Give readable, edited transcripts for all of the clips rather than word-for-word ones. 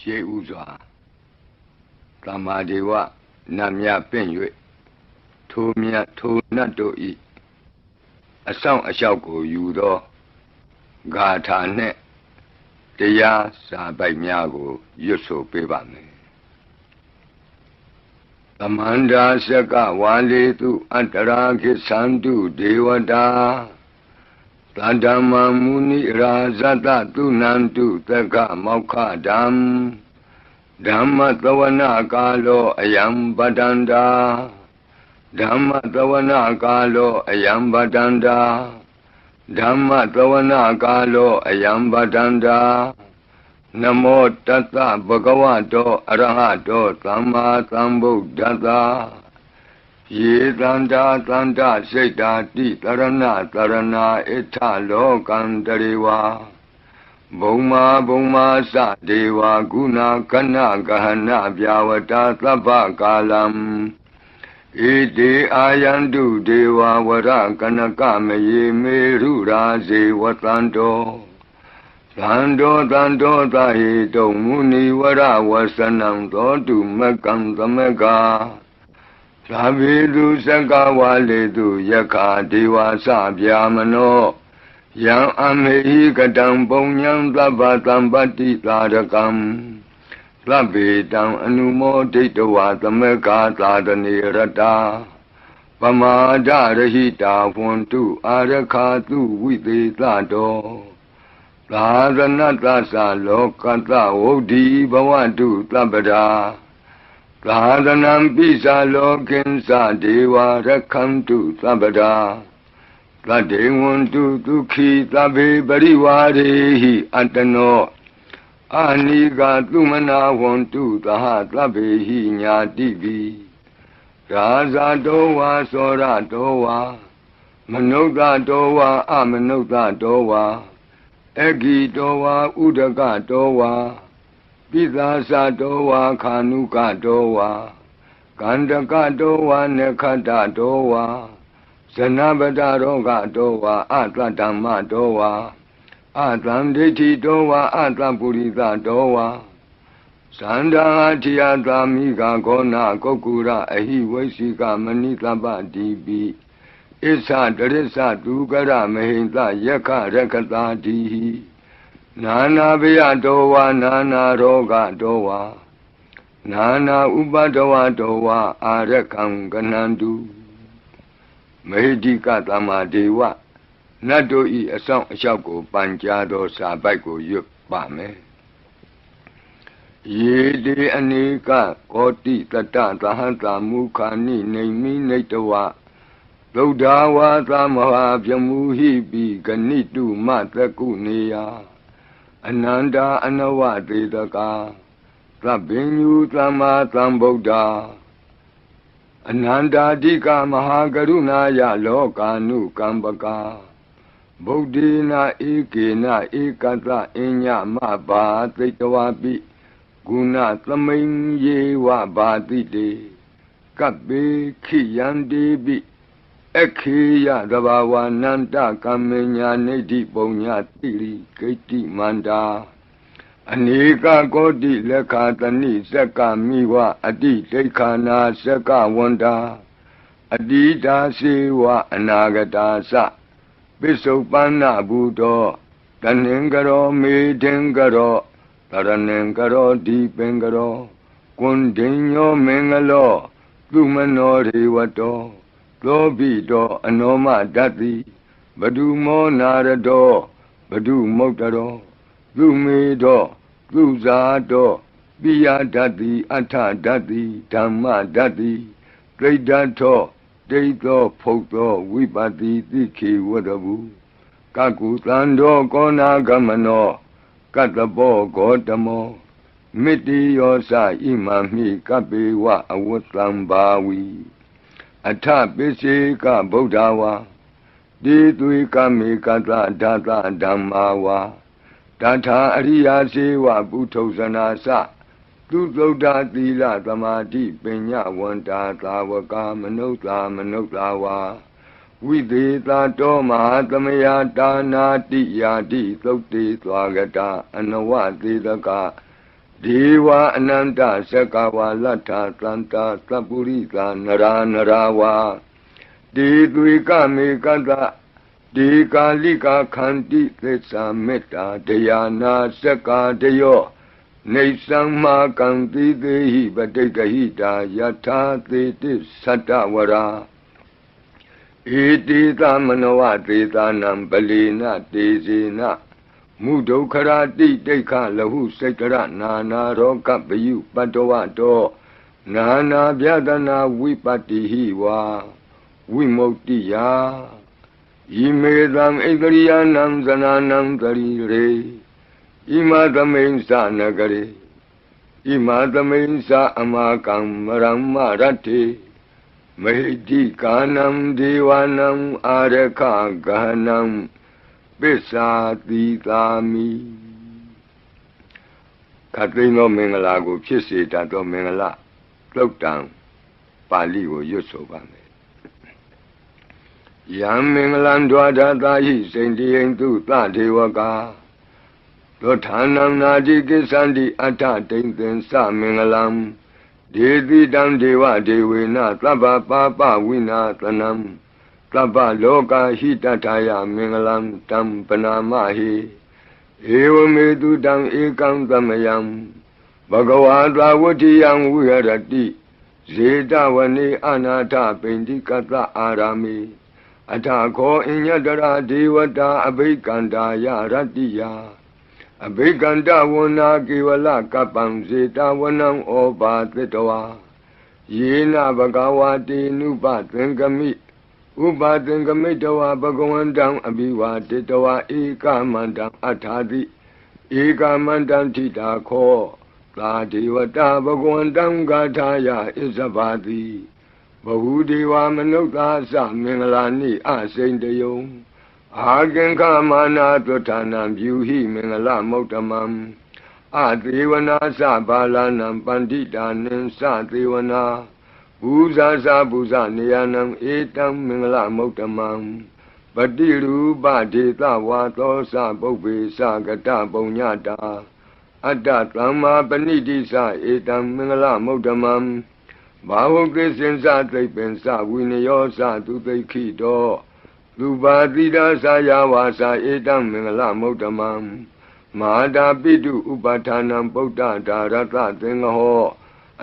ရှေးဥစွာသမ္မာဒေဝနတ်မြတ်ပင့်၍ထိုမြတ်ထိုနတ်တို့ဤအဆောင်အလျှောက်ကိုယူသောဂါထာနှင့်တရားစာပိုက်များကိုရွတ်ဆိုပေးပါမယ်။သမန္တာစကဝါလေတုအတ္တရာခိသန္တုဒေဝတာသတ္တမမုနိရာဇတသုနန္တုသက္ခမောက္ခဓမ္မဓမ္မသဝနာကာလောအယံပတန္တာဓမ္မသဝနာကာလောအယံပတန္တာဓမ္မသဝနာကာလောအယံပတန္တာနမောတတ္တဗဂဝတောအရဟတောသမ္မာသမ္ဗုဒ္ဓတ္တယေတန္တာသန္တာစိတ်တာတိတရဏတရဏဣထလောကံတရေဝဘုံမာဘုံမာသဒေဝဂုဏကဏဂဟဏဗျာဝတာသဗ္ဗကာလံဣတိအာယန္တုဒေဝဝရကနကမယေမေရုရာဇေဝတန္တောသန္တောသန္တောသဟိတုံမုနိဝရဝဆနံသောတုမကံသမကသာဘိတုစကဝါလေတုယက္ခဒေဝသဗျာမနောယံအမေဟိကတံပုံညံသဗ္ဗတံပတ္တိသာရကံသဗ္ဗေတံအနုမောဒိတဝါသမကသာတနေရတာပမာဒရဟိတာဝန္တုအာရခာတုဝိသေသတောသာသနတ္တသလောကတဝုဒ္ဓိဘဝတုသဗ္ဗရာသာသနံပိစာလောကိဉ္စဒေဝရခန္တုသဗ္ဗရာသတ္တေဝန္တုဒုက္ခိသဗ္ဗေပရိဝါရေဟိအတ္တနောအာနိကသုမနာဝန္တုသဟသဗ္ဗေဟိညာတိပိရာဇတောဝါသောရတောဝါမနုဿတောဝါအမနုဿတောဝါအဂိတောဝါဥဒကတောဝါပိသာသတောဝါခာနုကတောဝါကန္တကတောဝါနခတ္တတောဝါဇနပတရောဂတောဝါအတ္တဓမ္မတောဝါအတံဒိဋ္ဌိတောဝါအတ္တပုရိသတောဝါသန္တာထိယသာမိကဂောနာကုက္ကုရအဟိဝိသိကမဏိသဗ္ဗတိပိဣသတရစ္ဆသူကရမဟိံသယက္ခရက္ခတာတိဟိနာနာဘယတောဝါနာနာရောဂတောဝါနာနာဥပဒဝတောဝါအာရခံကနန္တုမေဟိကသမ္မာဒေဝနတ်တို့ဤအဆောင်အလျှောက်ကိုပန်ကြားသောစာပိုက်ကိုရွတ်ပါမယ်ယေတိအနိကကောတိတတသဟတမုခာနိနေမိနေတဝဗုဒ္ဓဝါသမဟာပြမူဟိပိဂဏိတုမသကုနေယအနန္တာအနဝတေတကာသဗ္ဗညုသမ္မာသမ္ဗုဒ္ဓအနန္တာတိကမဟာကရုဏာယလောကာနုကမ္ပကာဗုဒ္ဓေနာဧကေနဧကတအညမဘာသိတဝပိဂုဏသမိန်ယေဝဘာတိတေကပ္ပေခိယံတိပိခေယသဘာဝနန္တကမ္မညာနေတိပုံညာတိရိဂိတိမန္တာအနေကကောတိလက်ခာတဏိစက္ကမိဝအတိဒိဋ္ဌာနာစက္ကဝန္တာအတိတာစေဝအနာဂတာသပိစုပန္နဘူတောတဏင်္ဂရောမေထင်္ဂရောတရဏင်္ဂရောဒီပင်္ဂရောကွန်ဒိညောမင်္ဂလောသူမနောရေဝတောသောဘိတောအနောမတတ္တိဘဒုမောနာရတောဘဒုမုတ်တရောသူမေတောသူဇာတောပိယတတ္တိအထတတ္တိဓမ္မတတ္တိသိတ္တထောဒိဋ္ဌောဖုတ်သောဝိပတိတိခေဝတဘူကကုသံတော်ကောနာဂမနောကတ္တဘောဂေါတမောမိတိယောသဣမမိကပေဝအဝတ္တံဘာဝီအထပိစေကဗုဒ္ဓဝါတိသွေကမေကတဓာတဓမ္မာဝါတထာအရိယာစေဝပုထုဇနာသသူသုဒ္ဓသီလသမာဓိပညာဝန္တာသာဝကမနုဿာမနုဿာဝါဝိသေသတောမဟာသမယတာနာတိယာတိသုတ်တေသွားကတာအနဝသေတက ဒေဝအနန္တသက္ကဝါလတ္ထသန္တာသပ္ပုရိသနရာနရာဝါဒေသွေကမေကတဒေကာလိကာခန္တိသစ္စာမေတ္တာဒယာနာသက္ကာတယောနေသံမာကံတိသေဟိပဋိက္ခဟိတာယထာသေတိသတ္တဝရာဧတိသမနောဝသေသာနံပလီနတေဇေနမုဒုက္ခရာတိတိခလဟုစိတ်ကရနာနာရောကပယုပတ္တဝတောနာနာဗျဒနာဝိပတ္တိဟိဝါဝိမု ക്തി ယာဣမေသံဣန္ဒရိယနံဇနာနံတရိရေဣမသမိန်္စနဂရေဣမသမိန်္စအမကံမရမ္မရတ္တိမဟိတိကာနံဒေဝနံအာရခဂဟနံပစ္စာတိသာမိခတ်သိမ်းသောမင်္ဂလာကိုဖြစ်စေတတ်သောမင်္ဂလာသုတ်တံပါဠိကိုရွတ်ဆိုပါမယ်ယံမင်္ဂလံဒွါဒတာဟိစိန္တိယံသူသဒေဝကာသောဌာနံနာတိကိစ္ဆန္တိအတ္ထတိန်သင်္စမင်္ဂလံဒေတိတံဒေဝဒေဝေနသဗ္ဗပါပဝိနာသနံသဗ္ဗလောကဟိတထာယမင်္ဂလံတံပနာမဟိဧဝမေတုတံဧကံသမယံဘဂဝါသာဝတ္ထိယံဝိဟရတိဇေတဝနေအနာထပိန္တိကတအာရာမိအထခောအညတရာဒေဝတာအဘိကန္တာယရတ္တိယအဘိကန္တဝနာကေဝလကပံဇေတဝနံဩဘာသတ္တဝါယေနဘဂဝါတေနုပသင်္ကမိဥပသင်္ကမိတဝါဘဂဝန္တံအဘိဝါတေတဝါဧကမန္တံအထာတိဧကမန္တံထိတာခောသာဒေဝတာဘဂဝန္တံဂါထာယဣဇဗာတိဘဟုဒေဝမနုဿာသမင်္ဂလာနိအစိန်တယုံအာကင်္ခမာနာသုဌာနံဗျူဟိမင်္ဂလမௌတ္တမံအသေဝနာသဘာလနံပန္တိတာနံသသေဝနာဘူဇာသဘူဇနေယနံဧတံမင်္ဂလမௌတ္တမံပတိရူပဒေသဝါသောသပုပ္ပေသကတပုံညတာအတ္တသမ္မာပဏိတိသဧတံမင်္ဂလမௌတ္တမံဘာဝုကိစင်္စသိပ္ပင်္စဝိနယောသသူသိခိတောလူပါတိဒါသယာဝါစာဧတံမင်္ဂလမௌတ္တမံမဟာတာပိတုဥပဌာနံဗုဒ္ဓဒါရတသင်္ဃဟော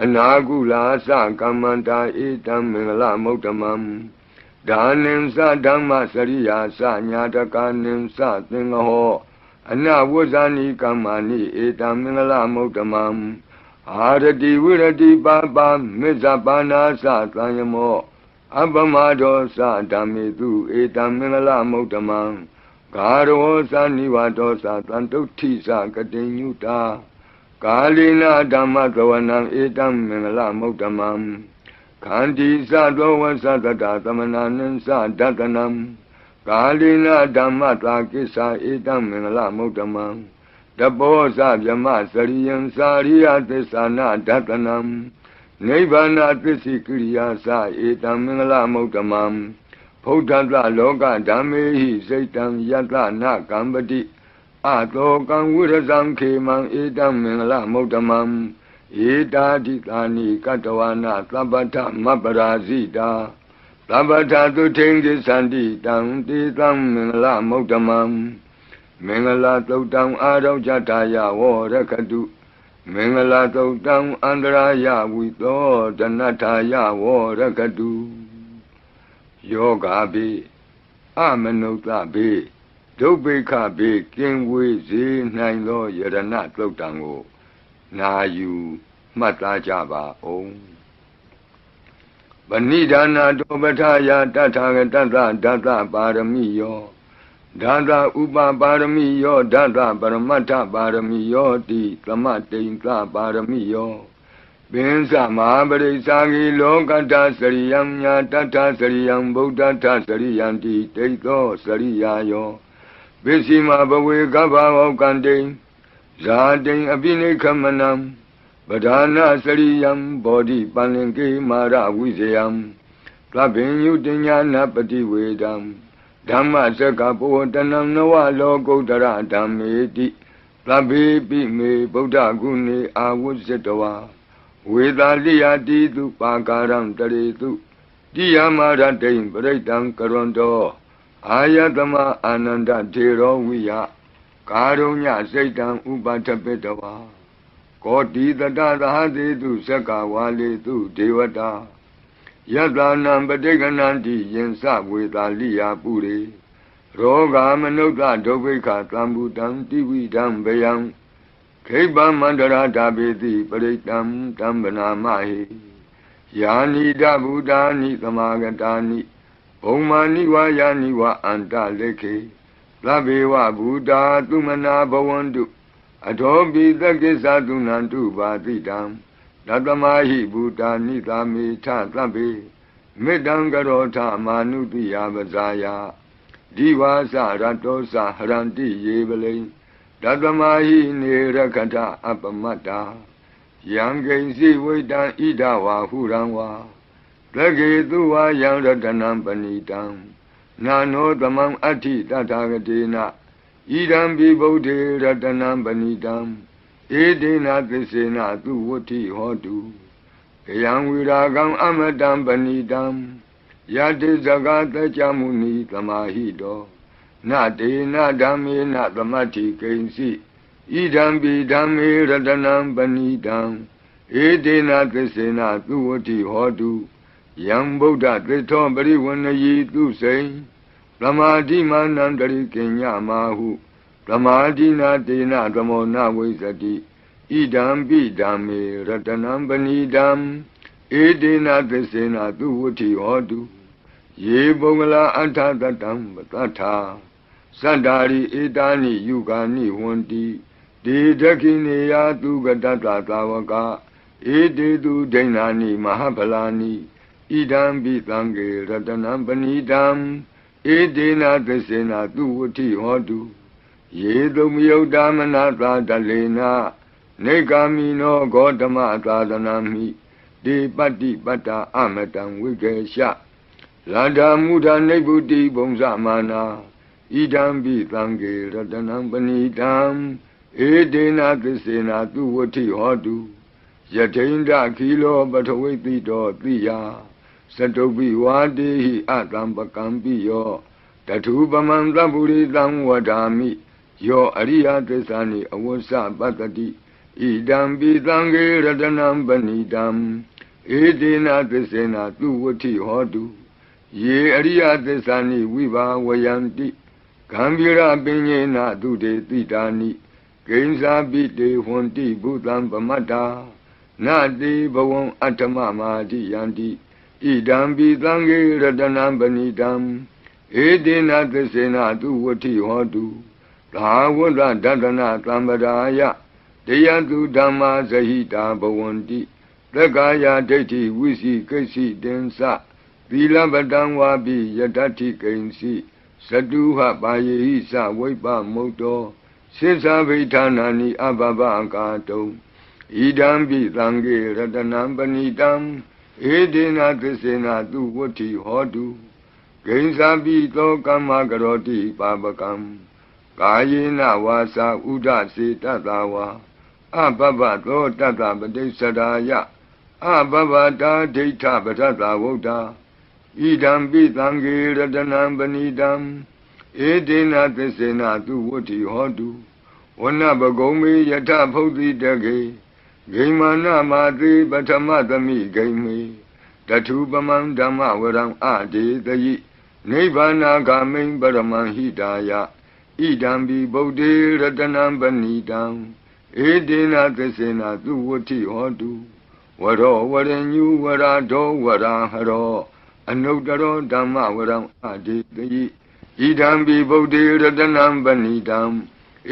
အနာကုလာသကမ္မန္တာဧတံမင်္ဂလမௌတ္တမံဒါနင်္စဓမ္မစရိယာသညာတကနင်္စသင်္ဃဟောအနဝဇ္ဇာနိကမ္မာနိဧတံမင်္ဂလမௌတ္တမံအာရတိဝိရတိပါပါမေဇပါနာသသံယမောအပမဒောသဓမ္မေတုဧတံမင်္ဂလမௌတ္တမံဂါရောသနိဝါဒောသတန်တုဋ္ဌိသကတိညုတာကာလိနာဓမ္မသဝနံဧတံမင်္ဂလမௌတ္တမံခန္တီသသောဝသတတသမနာနံသဒတနံကာလိနာဓမ္မသာကိစ္ဆာဧတံမင်္ဂလမௌတ္တမံတပောသဗြမစရိယံစာရိယသစ္စာနာဒတနံနိဗ္ဗာနသစ္စိကိရိယာသဧတံမင်္ဂလမௌတ္တမံဖုဒ္ဓတလောကဓမ္မေဟိစိတ်တံယတနာကမ္ပတိအတောကံဝိရဇံခေမံဧတံမင်္ဂလမௌတ္တမံဧတာတိသာနိကတဝနာသဗ္ဗထမပ္ပရာဇိတာသဗ္ဗထသုထိန်ကိသန္တိတံတေတံမင်္ဂလမௌတ္တမံမင်္ဂလသုတ်တံအာရောဇတာယဝရခတုမင်္ဂလသုတ်တံအန္တရာယဝိသောဒနထာယဝရခတုယောဂါပိအမနုဿပိဒုဗ္ဗေခပိကင်ဝေစေနိုင်သောယရဏသုတ်တံကိုနာယူမှတ်သားကြပါအောင်ဗဏိဒါနာတောပထယာတထာဂတသဒသပါရမိယောဒသဥပပါရမိယောဒသပရမတ္ထပါရမိယောတိသမတိန်သပါရမိယောပင်္စမဟာပရိစ္ဆာဂိလောကတ္ထစရိယံညာတတ္ထစရိယံဗုဒ္ဓတ္ထစရိယံတိတိသောစရိယာယောပစ္စည်းမဘဝေကဗ္ဗဝကံတိဇာတိအပိနိခမနံပဓာနာစရိယံဘောဓိပန္လင်ကေမာရဝိဇယံသဗ္ဗညုတညာနာပတိဝေဒံဓမ္မစကဘောတနံနဝလောကုတ္တရဓမ္မေတိ သဗ္ဗေပိမေဗုဒ္ဓဂုဏေအာဝုဇ္ဇတဝါဝေသာလိယတိတုပါကာရံတရေတုတိယမရတိံပရိတံကရွန်တောအာယတမအာနန္ဒထေရောဝိယကာရုညစိတ်တံဥပထပိတဝါကောတိတတသဟတိတုသက္ကဝါလေတုဒေဝတာယတနံပဋိက္ခဏန္တိယင်္စဝေသာလိယပုရိရောဂမနုဿဒုဗ္ဗိခသံဘူတံတိဝိဒံဗယံခိဗ္ဗမန္တရာဓာပေတိပရိတံတံဗနာမဟိယာနိဒဗုဒ္ဓာနိသမာဂတာနိဘုံမာနိဝါယာနိဝါအန္တလေခေသဗ္ဗေဝဗုဒ္ဓသုမနာဘဝန္တုအထောပိသကိစ္ဆသုနန္တုပါတိတံတတမဟိဗုဒ္ဓာနိသာမေထသဗ္ဗေမေတ္တံကရောထမာနုတိယပဇာယဒီဝါစရတောစဟရန္တိယေပလိတတမဟိနေရခထအပမတ္တာယံကိဉ္စီဝိတံဣဒဝါဟုရံဝါသကေတုဝါယံရတနံပဏိတံနာနောသမံအဋ္ဌိတထာဂတေနဣဒံပိဗုဒ္ဓေရတနံပဏိတံဧတေနသစ္စေနသူဝဋ္ဌိဟောတုကယံဝိရာဂံအမတံပဏိတံယတိဇဂတကြမုနိသမာဟိတောနတေနဓမ္မေနသမတ္ထိကိဉ္စီဣဒံပိဓမ္မေရတနံပဏိတံဧတေနသစ္စေနသူဝဋ္ဌိဟောတုယံဗုဒ္ဓသစ္ထောပရိဝဏယိသူစိံသမာဓိမာနန္တရိကိညမာဟုသမာဓိနာတေနသမောနဝိဇ္ဇတိဣဒံပိဓမ္မေရတနံပဏိတံဧတေနသစ္စေနသူဝဋ္ဌိဟောတုယေပုဂ္ဂလာအဋ္ဌတတံပတ္ထာသတ္တာရိဧတာနိယုဂာနိဝန္တိဒေဒခိနေယသူကတတ္တသာဝကဧတေတုဒိဏာနိမဟာဖလာနိဣဒံပိသံဃေရတနံပဏိတံဧတေနသစ္စေနသူဝဋ္ဌိဟောတုယေတုမယုတ်တမနသာတလေနနေဂာမိနောဂေါတမသာသနာမိဒေပတ္တိပတ္တာအမတံဝိကေရှလန္ဓာမုဒနိဗ္ဗုတိဘုံဇမာနာဣဒံပိသံဃေရတနံပဏိတံဧတေနသစ္စေနသူဝဋ္ဌိဟောတုယထိန္ဒခီလောပထဝိတိတောတိယသတုပိဝါတေဟိအတံပကံပိယောတထုပမံသဗ္ဗုရိတံဝဒာမိယောအရိယသစ္စာနိအဝဆပတ္တိဣဒံပိသံဃေရတနံပဏိတံဧတေနသစ္စေနသူဝဋ္ဌိဟောတုယေအရိယသစ္စာနိဝိဘာဝယန္တိဂံဗီရပညေနသူတေတိတာနိကိဉ္စာပိတေဟွန်တိဘုသံပမတ္တာနတိဘဝံအတ္တမမာတိယန္တိဣဒံပိသံဃေရတနံပဏိတံဧတေနသစ္စေနသူဝဋ္ဌိဟောတုသာဝတ္တဒတနာသံပဒါယတယတုဓမ္မာဇဟိတာဘဝန္တိသက္ကာယဒိဋ္ဌိဝိစီကိစ္စိတင်္စသီလပတံဝါပိယတ္ထိကိဉ္စီသတုဟပါယေဟိသဝိပ္ပမုတ်တောစိသဗိဌာနာနိအဘဘကာတုံဣဒံပိသံဃေရတနံပဏိတံဧတေနသစ္စေနသူဝဋ္ဌိဟောတုဂိဉ္စာပိသောကမ္မကရောတိပါပကံကာယေနဝါစာဥဒစေတတဝါအဘဘသောတတပတိစ္ဆရာယအဘဘတာဒိဋ္ဌပထသဝုဒ္ဓဣဒံပိသံဃေရတနံပဏိတံဧတေနသစ္စေနသူဝဋ္ဌိဟောတုဝနပဂုံမေယထဖုတ်တိတကေဂိမာနမာတိပထမသမိဂိမေတထုပမံဓမ္မဝရံအဒေတယိနိဗ္ဗာနာဂာမိံပရမံဟိတာယဣဒံပိဗုဒ္ဓေရတနံပဏိတံဧတေနသစ္စေနသူဝဋ္ဌိဟောတုဝရောဝရညုဝရဒောဝရဟရောအနုတ္တရောဓမ္မဝရံအဒေတယိဣဒံပိဗုဒ္ဓေရတနံပဏိတံ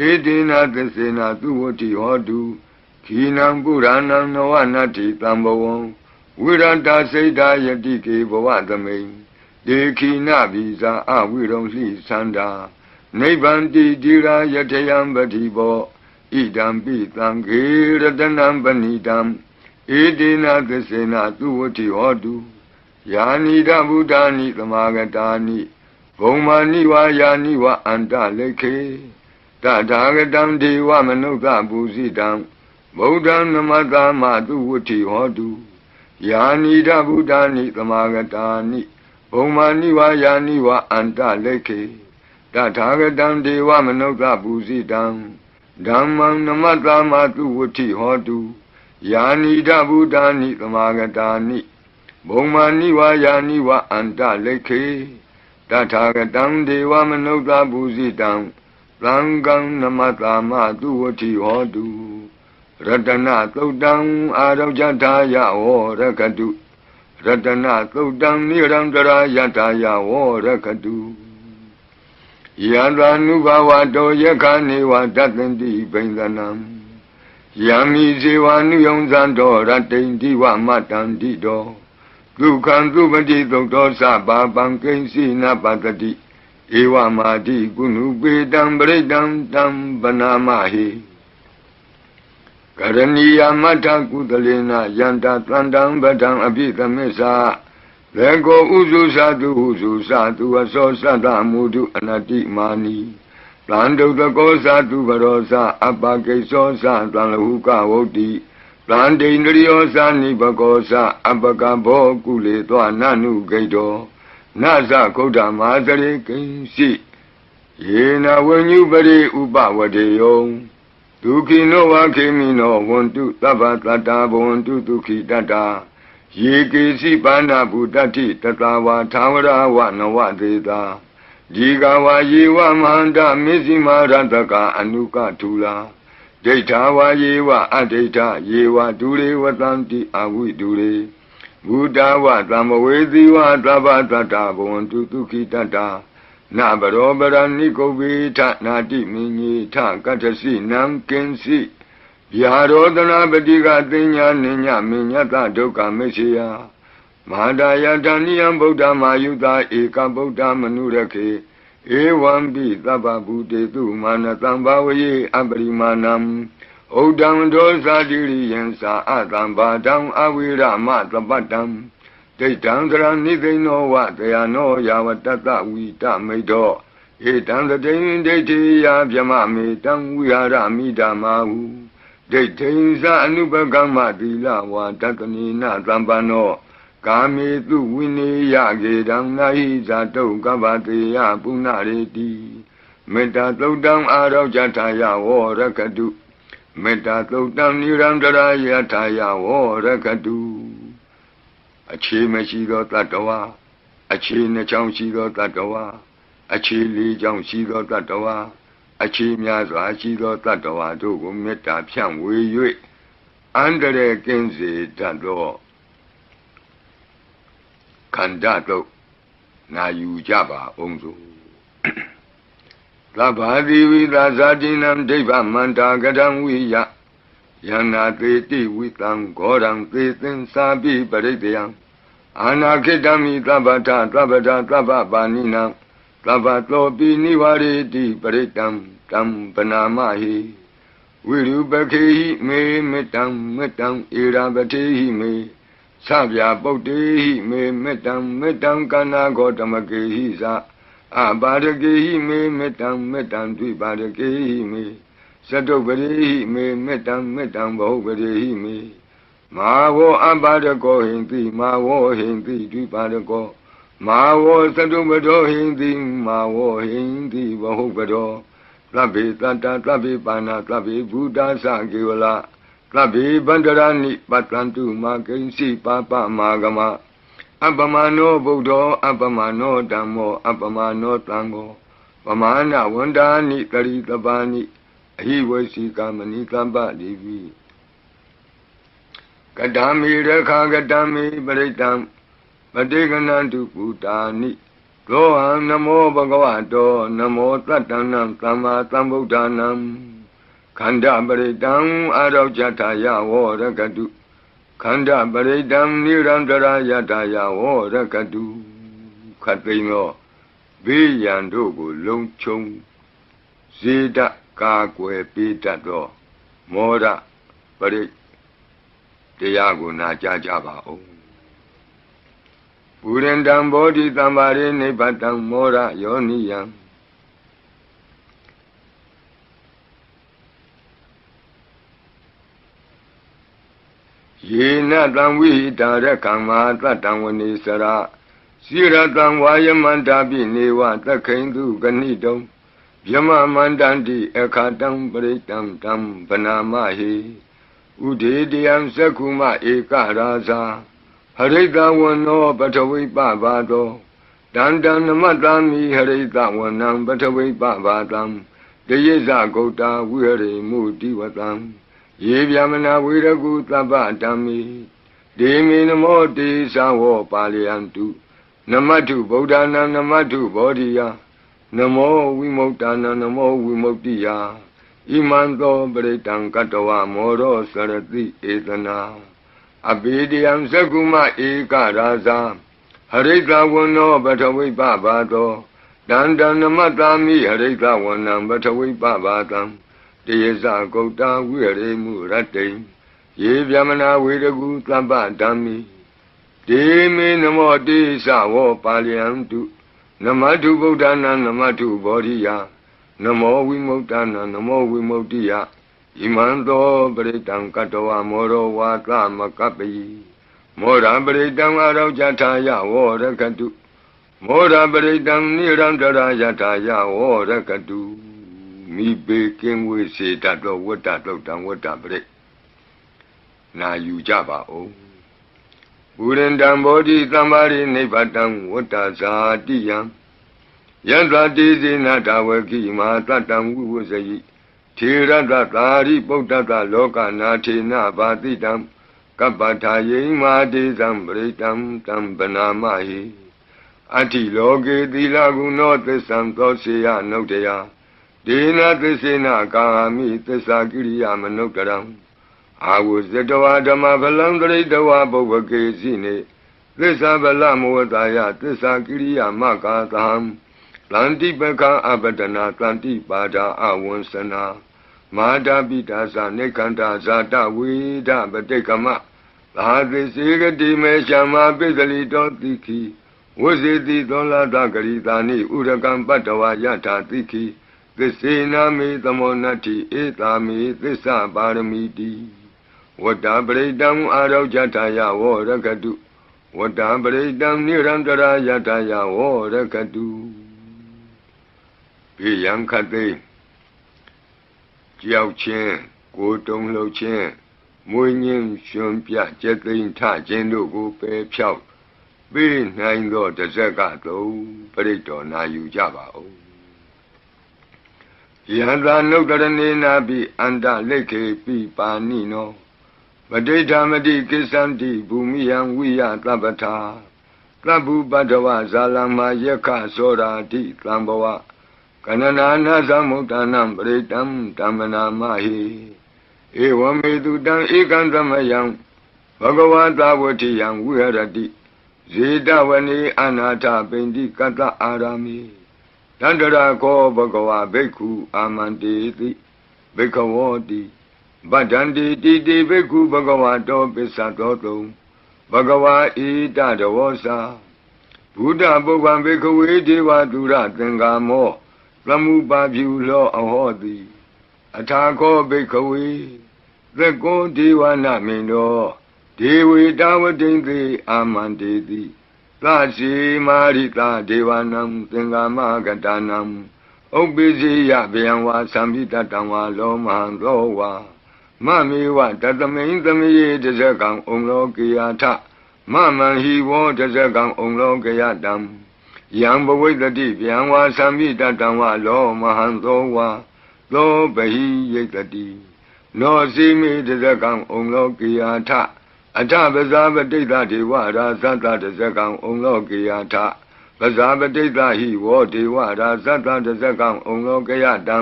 ဧတေနသစ္စေနသူဝဋ္ဌိဟောတုခိနံပုရဏံနဝနတ္ထိတံဘဝံဝိရတစိတ်ဓာယတိကေဘဝသမိန်ဒေခိနဗိဇာအဝိရုံလှိသန္တာနိဗ္ဗန္တိတိရာယထယံပတိဘောဣဒံပိသံဃေရတနံပဏိတံဧတေနသစ္စေနသူဝဋ္ဌိဟောတုယာနိဒဗုဒ္ဓာနိသမာဂတာနိဘုံမာနိဝါယာနိဝအန္တလေခေ Tatagatam Deva Manukta Pusitam Bodham Namatama Tu Vuti Hodu Yani Buddhani Tamagatani Omani wa Yani wa Anta Leke Tatagatam Deva Manukta Pusitam Dhammam Namatama Tu Vuti Hodu Yani Buddhani Tamagatani Omani wa Yani wa Anta Leke Tatagatam Deva Manukta Pusitam Langam Namatama Duati Hodu Ratana Todang Arajataya or Rakadu Ratana Todang Nirandara Yataya or Rakadu Yadanubawa Do Yakani wa Datandi Bendanam Yami Zewanu Yonzando Ratendi wa Matandi Do Dukan Dubadi Doctor Saba Bankensi Napatati Ewa Madi Gunu Bedam Bredam Dam Banamahi Karaniya Mata Kudalena Yanta Tlandam Badam Abita Mesa Lego Uzu Sadu Aso Sada Mudu Anati Mani Plando the Gosa tu Barosa Abake Sosa Tlahuka Woti Plande Indriosa Nibagosa Abakabo Kule Nanu Gaido Nasa Koda Mazare Kinsi Yena when you bury Uba Wadeyo Tuki no Wakimi no want to Tabatata want to Tuki Tata Yiki Sipana Budati Tatawa Tawara Wanawa Deda Jigawa Yewa Manda Mizima Rantaka Anuka Tula Detawa Yewa Adeta Yewa Dure Watanti Awi Dure Buddha wa Tamawezi wa Tabatata Bontu Tuki Tata Nabarobara Nikobi Nati Mini Ta Katasi Nam Kensi Yarodana Badiga Tinya Ninya Minyata Doka Mesia Madaya Daniam Buddha Mayuda Eka Buddha Manurake Ewan Bi Taba Bude Tu Manatambawe Abrimanam Odam Dosa Diriyansa Atamba Dam Awira Matabatam Detandra Nidino Wat they are no Yawatata Wita Medo Etan the Dain Deti Yamami Tam Wiara Midamahu Detinza Anubagama Dila Watanina Zambano Kami Tu Wini Yagedam Naiza To Gabati Yapunareti Meta Todam Arau Jataya or Rakadu Meta Todam Nirandara Yataya or Rakadu Achi Meshido Tatawa Achi Nachamshido Tatawa Achi Li Jamshido Tatawa Achi Myazo Achido Tatawa Dogo Meta Pian Wei Yui Andere Genzi Tado Kandato Na Yujaba Onzo Labadi Vidazadinam Deva Manda Gadam Wiya Yana Teti Witang Godam Tetin Sabi Baridiam Anakidami Tabata Tababanina Tabato Biniwari Di Baritam Tam Panamahi Wirubaki me metam irabati me Sabya Boti me metam Kana Gotamaki Sa Abadaki me metam Dibadaki me Sadobari me metam Bahobari me Mawo Abadako Hindi Mawo Hindi Dibadako Mawo Sadobado Hindi Mawo Hindi Bahobado Tlabi Tata Tlabi Pana Tlabi Buddha Sangiwala Tlabi Bandarani Patlantu Makensi Papa Magama Abamano Buddha Abamano Dhammo Abamano Tango Pamana Wandani Karitabani He was Kamani Tamba Devi Kadami Rekha Gadami Baritam Padeganantu Putani Loham Namo Bhagavato Namo Tatanam Tama Tambudhanam Khanda Baritam Arau Jataya Vorakadu Khanda Baritam Nirandara Yataya Vorakadu Khatino Viyandogo Longchong Zida Kakwe Pitato Mora Barit Tiago Najajaba O Purendam Bodhi Tambari Nipatam Mora Yoniyam ယေနတံဝိဟိတာရကမ္မာသတ္တံဝနေစရစိရတံဝါယမန္တာပိနေဝသက္ခိန္တုဂဏိတုံဗျမမန္တန္တိအခါတံပရိတံတံဗနာမဟိဥဒေတယံသက္ခုမဧကရာဇာဟရိတဝနောပထဝိပဘာတောတန္တံနမတ္တာမိဟရိတဝနံပထဝိပဘာတံတယေဇဂௌတာဝိဟရိမုတိဝတံယေဗျမနာဝိရကုသဗ္ဗတံမိဒေမိနမောတေသဝောပါလယံတုနမတ္ထုဗုဒ္ဓနာနမတ္ထုဘောဓိယနမောဝိမု ക്ത နာနမောဝိမု ക്തി ယဣမံသောပရိတံကတ္တဝမောရောစရတိဧတနာအဘိဓိယံသက္ကုမဧကရာဇာဟရိတဝနောပထဝိပဘာတောတန္တနမတ္တာမိဟရိတဝနံပထဝိပဘာတံတယေဇဂௌတာဝိဟရိမုရတ္တိယေဗျမနာဝေရကုသဗ္ဗဓမ္မိဒေမေနမောတိသဝောပါလယံတုနမတုဗုဒ္ဓနာနမတုဘောဓိယနမောဝိမု ക്ത နာနမောဝိမု ക്തി ယဣမံသောပရိတံကတ္တဝမောရောဝါသမကပ္ပိမောရပရိတံအရောကြထာယဝောရကတုမောရပရိတံနိရန္တရာယထာယဝောရကတုမိဘေကင်းဝေစေတတ်သောဝတ္တတုတ်တံဝတ္တပရိနာယူကြပါဦးဘုရင်တံဘောဓိသမ္မာရိနိဗ္ဗတံဝတ္တဇာတိယံယန္တတိစေနတဝကိမဟာတတံဝိဝဇယိထေရတသာရိပုတ္တတလောကနာထေနဘာတိတံကပ္ပထာယိမာတိသံပရိတံတံဗနာမဟိအတ္တိလောကေသီလဂုဏောသစ္ဆံသောစေယနုတ္တယဒေနသစ္စေနကာမိသစ္စာကိရိယာမနုတ္တရံအာဝဇတဝါဓမ္မဗလံတရိတဝါပုဗ္ဗကေစီနေသစ္စာဗလမောတာယသစ္စာကိရိယာမကာသံတန္တိပကံအပဒနာတန္တိပါဒာအဝံစနာမာတာပိတာသနေခန္ဓာဇာတဝိဒပတိကမသာသစ္စေကတိမေရှမပိသလိတောတိခိဝဇေတိသောလာတဂရိတာနိဥရကံပတ္တဝါယထာတိခိသစ္စေနာမေသမောနတ္တိဧတာမေသစ္စာပါရမီတိဝတ္တပရိတံအာရောကြထာယဝောရကတုဝတ္တပရိတံနိရန္တရာယထာယဝောရကတုဘေယံခတ်သိကြောက်ခြင်းကိုယ်တုံလှုပ်ခြင်းမွေးငင်းရှင်ပြကျက်သိမ်းထခြင်းတို့ကိုပယ်ဖြောက်ပေးနိုင်သောတဇက်ကသုံးပရိတ္တောနာယူကြပါဦးယန္တာနုတ္တရဏေနာပိအန္တလိခေပိပါဏိနောမဒိဋ္ဌမတိကိစ္ဆန္တိဘူမိယံဝိယသဗ္ဗထာသဗ္ဗုပတ္တဝဇာလမယက္ခသောရာတိသံဘဝကနနာနာသမုဋ္ဌာနံပရိတံဓမ္မနာမဟိဧဝမေတုတံဧကံသမယံဘဂဝတာဝတိယံဝိဟရတိဇေတဝနေအနာထပိန္တိကတ္တအာရမိတန္တရာခောဘဂဝဘိက္ခုအာမန္တေတိဘိက္ခဝောတိဗတ္တန္တိတိတိဘိက္ခုဘဂဝတောပစ္စတောတုံဘဂဝါဣတတဝောစာဘုဒ္ဓပုဗ္ဗံဘိက္ခဝေဒေဝသူရသင်္ကာမောသမုပါဖြူလောအဟောတိအထာခောဘိက္ခဝေသက္ကောဒေဝနာမိန်တော်ဒေဝေတဝတိန်သေအာမန္တေတိသစီမာရိတာဒေဝနံသင်္ကာမကတနံဥပ္ပိစီယဗျံဝါသံပိတတံဝါလောမဟံသောဝါမမေဝတတမိန်သမယေတဇကံဩလောကေယထမမံဟိဝောတဇကံဩလောကေယတံယံဘဝိတတိဗျံဝါသံပိတတံဝါလောမဟံသောဝါသောဘဟိယိတတိနောစီမိတဇကံဩလောကေယထအထပဇာပတိတ္တဒေဝရာသတ္တတဇကံဩလောကေယထပဇာပတိတ္တဟိဝောဒေဝရာသတ္တတဇကံဩလောကေယတံ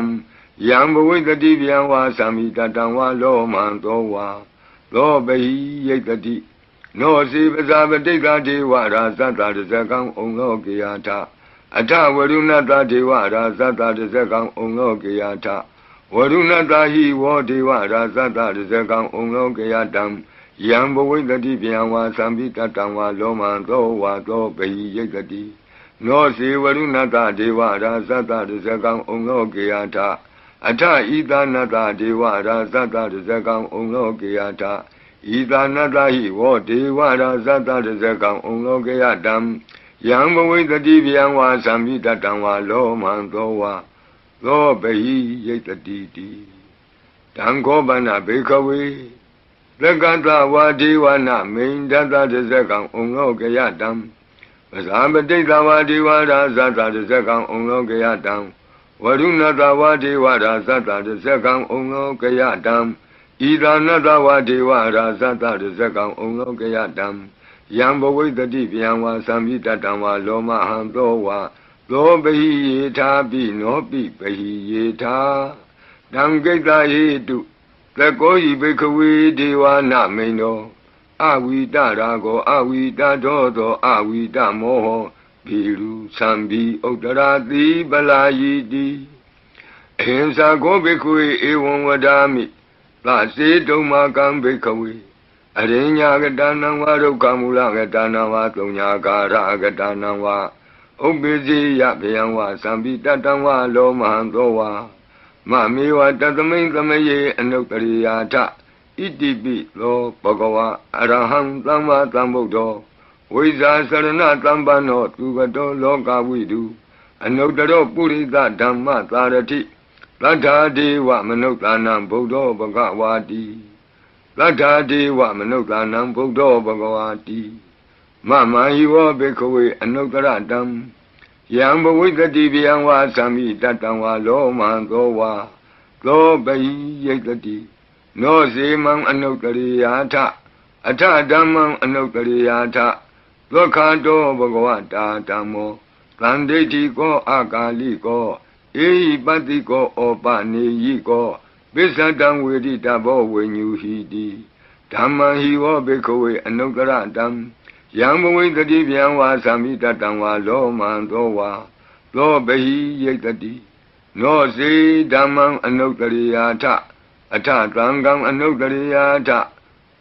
ယံဘဝိတတိဗျံဝါသံမိတတံဝါလောမံသောဝါသောဘဟိယိတတိနောစီပဇာပတိတ္တဒေဝရာသတ္တတဇကံဩလောကေယထအထဝရုဏတဒေဝရာသတ္တတဇကံဩလောကေယထဝရုဏတဟိဝောဒေဝရာသတ္တတဇကံဩလောကေယတံယံဘဝိတတိဗျံဝါသံပိတတံဝါလောမံသောဝါသောဘဟိယိတတိနောစီဝရုဏတဒေဝရာသတ္တတဇကံဩလောကေယထအထဣသနတဒေဝရာသတ္တတဇကံဩလောကေယထဣ ဤသာနတဟိဝောဒေဝရာဇတတဇကံဩလောကယတံယံဘဝိတတိဗျံဝါသံမိတတံဝါလောမံသောဝါသောပဟိယိတတိတိတံခောပနဘေခဝေသက္ကတဝါဒေဝနာမိန်တတတဇကံဩလောကယတံပဇာပတိတဝါဒေဝရာဇတတဇကံဩလောကယတံဝရုဏတဝါဒေဝရာဇတတဇကံဩလောကယတံဤသာနတဝါဒေဝရာဇတတဇကံဩလောကယတံယံဘဝိတတိဗျံဝါသံမိတတံဝါလောမဟံသောဝါသောပဟိယေထာပိနောပိပဟိယေထာတံကိတ္တဟေတုသကောဤဘိခဝေဒေဝနာမိန်တော်အဝိတရာကောအဝိတတောသောအဝိတမောဟောဘိရုသံဘိဥတ္တရာတိပလာယိတိအဟိံစာကောဘိခဝေဧဝံဝဒာမိသစေတုံမာကံဘိခဝေအရိညာကတနံဝါဒုက္ခမူလကတနံဝါသုံးညာကာရကတနံဝါဥပ္ပဇိယဗျံဝါသံပိတတံဝါလောမဟံသောဝါမမေဝတသမိန်သမယေအနုတ္တရိယာထဣတိပိသောဘဂဝါအရဟံသမ္မာသမ္ဗုဒ္ဓောဝိဇာစရဏသမ္ပန္နောသူကတောလောကဝိတုအနုတ္တရောပုရိသဓမ္မသာရတိသတ္ထာဒေဝမနုဿာနံဗုဒ္ဓောဘဂဝါတိသတ္ထာဒေဝမနုဿာနံဗုဒ္ဓောဘဂဝါတိမမဟိဝဘေခဝေအနုတ္တရတံယံဘဝိတတိဗျံဝါသံမိတတံဝါလောမံသောဝါသောပဟိယိတတိနောစေမံအနုတ္တရိယာထအထဓမ္မံအနုတ္တရိယာထဒုက္ခတောဘဂဝတာဓမ္မောသံဒိဋ္ဌိကောအာကာလိကောဧဟိပတ္တိကောဩပနေယိကောပိစ္ဆတံဝေဒိတဘောဝိညူဟိတိဓမ္မံဟိဝောဘေခဝေအနုတ္တရတံယံဘဝိတတိဗျံဝါသံမိတတံဝါလောမံသောဝါသောပဟိယိတတိနောစေဓမ္မံအနုတ္တရိယာထအထသံဃံအနုတ္တရိယာထ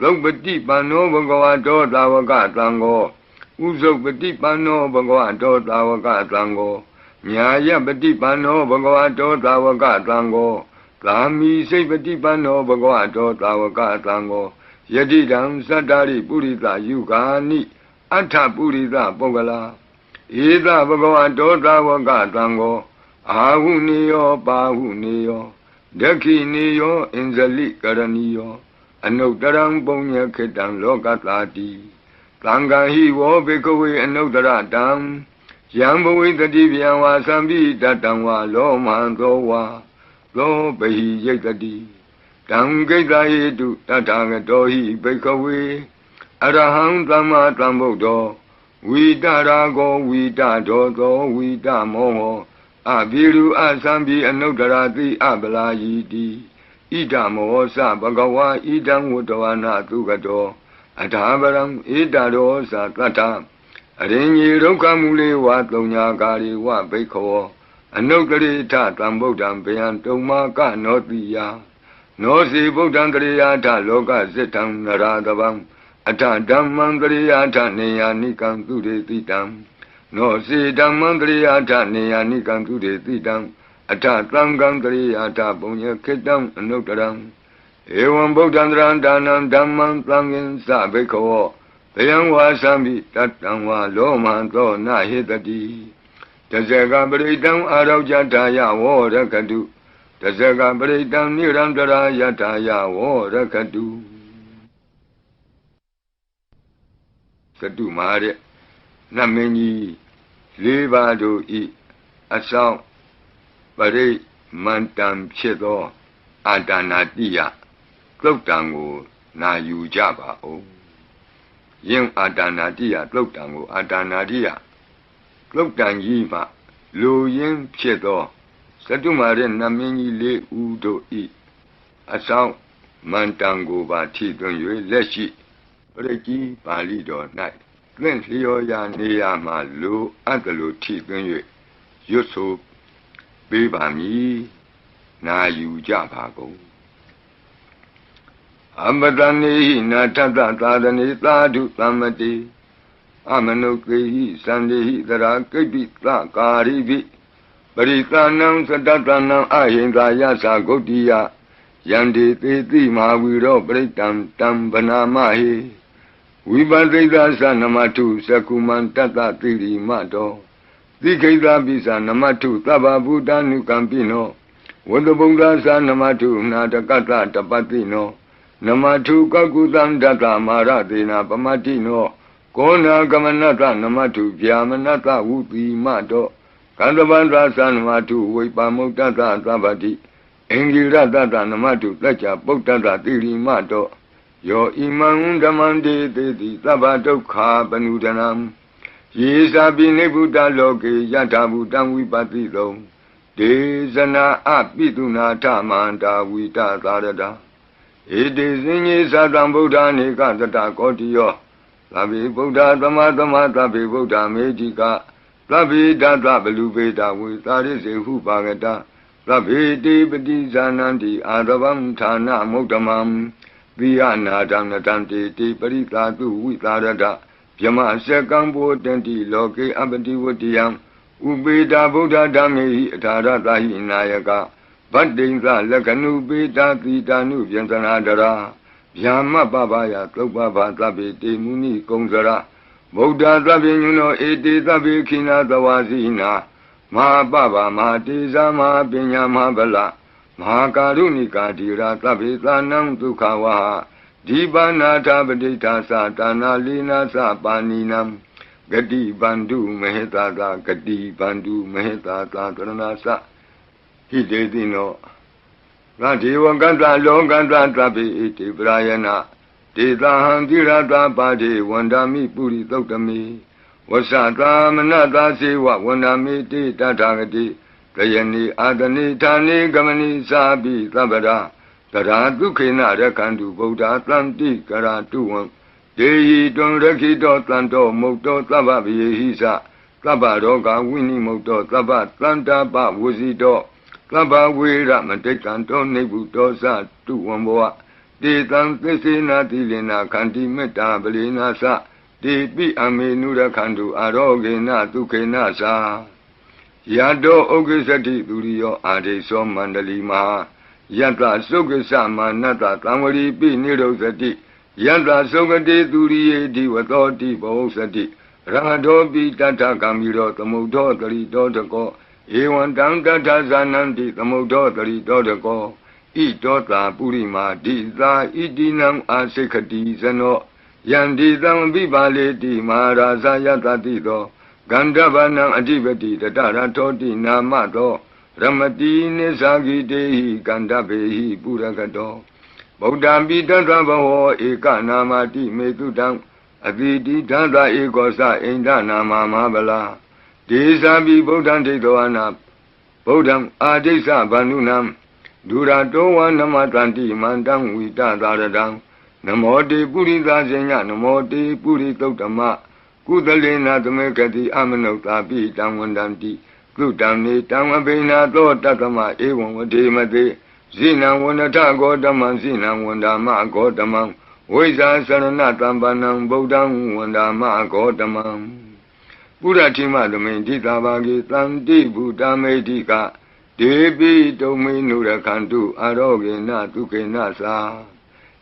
သုပတိပန္နောဘဂဝတောသာဝကသံဃောဥဇုပတိပန္နောဘဂဝတောသာဝကသံဃောညာယပတိပန္နောဘဂဝတောသာဝကသံဃောသာမိစိတ်ပတိပန္နောဘဂဝတောသာဝကသံဃောယတိတံသတ္တရိပုရိသယုဂာနိအထပုရိသပုဂ္ဂလာဧသဘဂဝတောသာဝကသံဃောအာဟုနေယောပါဟုနေယောဒက္ခိနေယောအင်ဇလိကရဏီယောအနုတ္တရံပုံညခေတံလောကတာတိသံဃာဟိဝောဘေကဝေအနုတ္တရတံယံဘဝိတတိဗျံဝါသံပိတတံဝါလောမံသောဝါသောပဟိယိတတိတံကိတ္တဟေတုတထာဂတောဟိဘေကဝေအရဟံသမ္မာသမ္ဗုဒ္ဓောဝိတရာဂောဝိတဒောသောဝိတမောဟောအဘိရုအသံပိအနုတ္တရာတိအပလာယိတိဣဒမောသဘဂဝါဣဒံဝတ္တဝနာသုကတောအထာပရံဣဒရောသတတ္ထအရင်ကြီးဒုက္ခမူလေဝသုံးညာကာရိဝဘိခောအနုတ္တရိထသံဗုဒ္ဓံဗျံတုံမာကနောတိယနောစီဗုဒ္ဓံတရိယာထလောကစိတ္တံနရတဗံအထဓမ္မံတရိယာထနေယာနိကံသူရေတိတံနောစီဓမ္မံတရိယာထနေယာနိကံသူရေတိတံအထသံဃံတရိယာထပုံညခေတံအနုတ္တရံဧဝံဗုဒ္ဓံတရံဒါနံဓမ္မံသံဃင်္စဘိခောဘယံဝါသံမိတတံဝါလောမံသောနဟိတတိတဇဂပရိတံအာရောကြထာယဝောရကတုတဇဂပရိတံနိရန္တရာယထာယဝောရကတုသတုမာတဲ့နတ်မင်းကြီးလေးပါးတို့ဤအဆောင်ပရိမန္တံဖြစ်သောအာတာနာတိယသုတ်တံကိုနာယူကြပါဦးယင်းအာတာနာတိယသုတ်တံကိုအာတာနာတိယသုတ်တံကြီးမှလူရင်းဖြစ်သောသတုမာတဲ့နတ်မင်းကြီးလေးဦးတို့ဤအဆောင်မန္တံကိုပါထိသွင်း၍လက်ရှိပရိကြီးပါဠိတော်၌သင်လျော်ရာနေရာမှာလူအပ်တယ်လို့ထိသွင်း၍ရွတ်ဆိုပေးပါမည်နာယူကြပါကုန်အမတနေဟိနာထတသာသနေသာဓုသမ္မတိအမနုကေဟိသန္တိဟိသရာကိပ္ပိသကာရိပိပရိသနံသတ္တနံအဟိန္ဒာယသဂုတ်တိယ Yandi Titi Mahawiro Britam Tam Banamahi Vibadrita Sanamatu Sakuman Tata Tiri Mato Dikeda Bisa Namatu Taba Buddha Nukampino Wadabunga Sanamatu Natakata Tapatino Namatu Kakutan Data Maratina Pamatino Kona Gamanata Namatu Vyamanata Uti Mato Kandavandra Sanamatu Vipamutata Tabati Engira Data Namatu Tacha Potata Tiri Mato Yo Imam Damande Teti Tabato Kapanudanam Yesa Bine Buddha Loke Yata Buddha Vipatito Desana Apituna Tamanta Vita Tarada It is in Sadam Buddha Nika Tata Kotio Labi Buddha Tamatama Tabi Buddha Medica Labi Data Belubeta with Taris Hupagata Labi Debati Zananti Adavam Tana Motamam Viana Danatanti Tiparita Tu Vitarada Yama Sekambo Tenti Loke Abati Wutiam Ubeda Buddha Dami Tarata Hinayaka Badinga Lakanu Beta Titanu Yantanadara Yama Babaya Topaba Tabi Muni Kongzara Buddha Tabinuno Eti Tabi Kina Tawazina Ma Baba Ma Tiza Ma Binya Ma Bala Ma Karunika Dira Tabi Tanam Tukawa Dibana Tabadita Satana Lina Sapaninam Gadi Bandu Mehetata Gadi Bandu Mehetata Tranasa Hidedino Radiwa Ganta Longanta Tabi Iti Brayana Dita Handirata Padi Wandami Puri Totami Wasata Manata Siwa Wandami Ti Tatagati Kayani Adani Tani Gamani Sabi Tabada Tara Dukina Rakandu Buddha Tanti Karatuan Dehi Don Rakito Tanto Moto Tababi Hisa Tabaroga Winnie Moto Tabat Tanta Ba Wuzito Taba Wira Matekanto Nebuto Sa Tuamboa De Tantisina Tilina Kanti Meta Belina Sa De Pi Amenura Kandu Arogena Tukena Sa Yado Ogisati Durio Ade So Mandali Maha Yanta Sogasa Manata Tamari Pi Nirosati Yanta Sogati Duriye Diwatoti Bosati Ramadobi Tata Kamiro Tamudo Tarito Tako Ewan Tanta Zananti Tamudo Tarito Tako Itota Purima Dita Idinam Asekati Zano Yandi Tam Vibaleti Maharaza Yatatito Gandavanam Adivati Tatara Toti Namato Ramati Nesagi Dehi Gandabehi Puragato Buddha Bidanta Baho Eka Namati Metudam Aditi Tanta Ekosa Enda Nama Mabala Desabi Buddha Tedoana Buddham Adesa Banunam Durato Namatanti Mandam Vita Daradam Namote Purita Zenya Namote Puritotama Kudalena Tamekati Amanota Pi Tamwandanti Kutani Tamabina To Tatama Ewan Vademate Zina Wanata Godaman Zina Wandama Godamam Weza Saranatambanam Bodam Wandama Godamam Puratima Domain Tabagi Tanti Buddha Medika Debi Dominura Kantu Arogena Tukenasa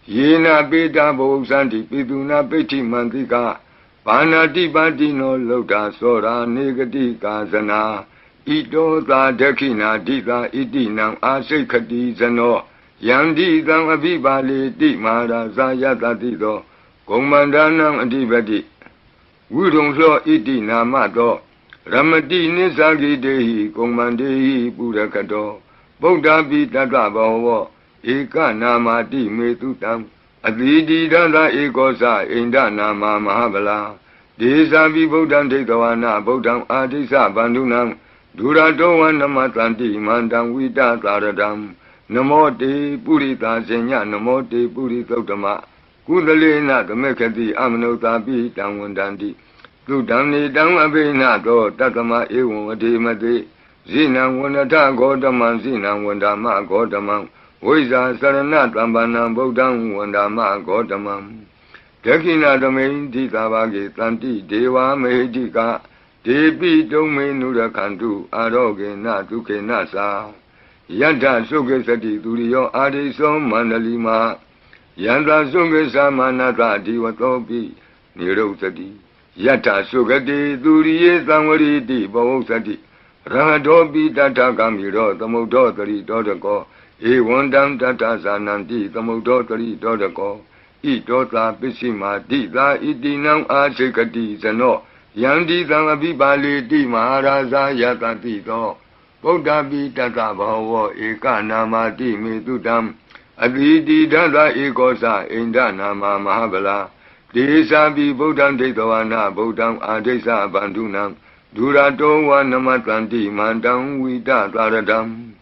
Yena Beta Bosanti Piduna Peti Mantika Panati Patino Loda Sora Negati Kazana Ito Da Dakina Dita Idinam Asekati Zano Yandi Dam Abibali Di Mara Zayata Tito Komandanam Adibati Wudong Lo Idina Mato Ramati Nisagi Dehi Komandehi Purakato Buddha Bitata Baho Eka Namati Metutam Adidi Dada Ekosa Inda Nama Mahabala Desabi Buddham Tegawana Buddham Adisa Bandunam Durato Namatanti Mandam Vita Taradam Namote Purita Senya Namote Puritotama Kudalena Kamekati Amanota Pi Tamwandanti Tudamni Dam Abena Do Tatama Ewan Vademate Zina Wanata Godaman Zina Wandama Godamam Weza Sarana Tambanam Bodam Wandama Godamam Dakina Domain Titabagi Tanti Deva Mehedika Debi Domain Nurakantu Aroge Natuke Nasa Yata Suke Sati Duriyo Adiso Mandalima Yanta Suke Samanata Diwatopi Niro Sati Yata Sukati Duriye Samwariti Bho Sati Rahadopi Tata Kamiro Tamodo Tari Dodako Ewandam Tata Sananti Tamodo Tari Dodako Idota Pishima Dita Itinam Asekati Sano Yandi Tangabibali Di Maharaja Yata Tito Bodhabi Tata Bhava Eka Namati Mitudam Aditi Dada Ekosa Inda Nama Mahabala Desabi Bodham Detavana Bodham Adesa Bandunam Durato Wanamatanti Mandam Vita Taradam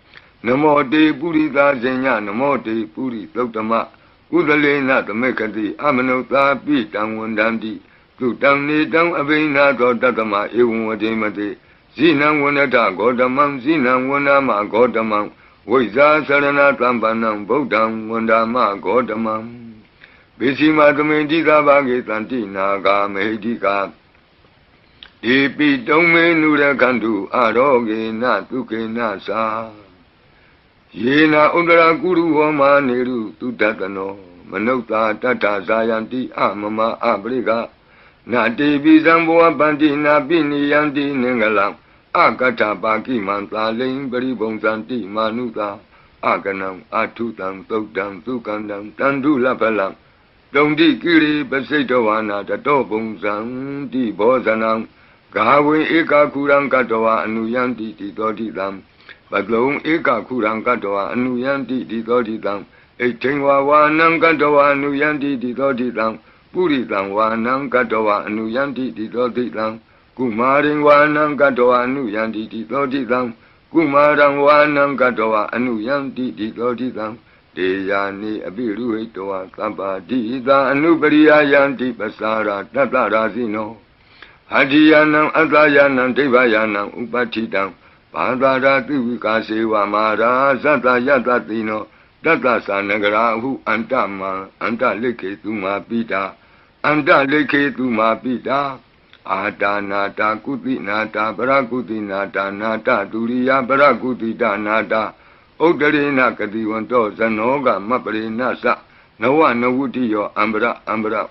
Namo Te Purita Zenya Namo Te Puri Totama Udalena Tamekati Amanota Pitang Wandandi Tutam Nidam Avena Tatama Ewademate Zinam Wanata Godamam Zinam Wanama Godamam Viza Sarana Tambanam Bodham Wandama Godamam Bishima Tamendika Bhagetanti Naga Medika Ipi Tome Nura Kandu Aroge Na Tuke Nasa Yena Udara Guru Homa Neru Tutatano Manota Tata Zayanti Amama Abriga Nati Bizamboa Bandi Nabini Yanti Nengalam Akata Baki Manta Ling Beribonsanti Manuta Akanam Atutam Tokdam Tukandam Tandula Palam Dondi Kiri Basetowana Tatobonsan Di Bozanam Gawe Eka Kurang Katoa Anuyanti Titodidam Baglong Eka Kurang Katoa Anuyanti Titodidam Etingwa Wanang Katoa Anuyanti Titodidam Puritang Wanang Katoa Anuyanti Titodidam Kumaring Wanang Katoa Anuyanti Titodidam Kumarang Wanang Katoa Anuyanti Titodidam Deyani Abiru Etoa Kapa Dita Anubariya Yanti Pasara Tatarasino Hadiyanam Atayanam Devayanam Upatidam Padara Tivikasiva Mara Sata Yatatino Tata Sanagarahu Antama Anta Leke Tuma Pita Anta Leke Tuma Pita Ata Nata Kuti Nata Parakuti Nata Nata Turiya Parakuti Nata Udarina Kadiwanto Zanoga Mapari Nasa Nawa Nawutiyo Ambra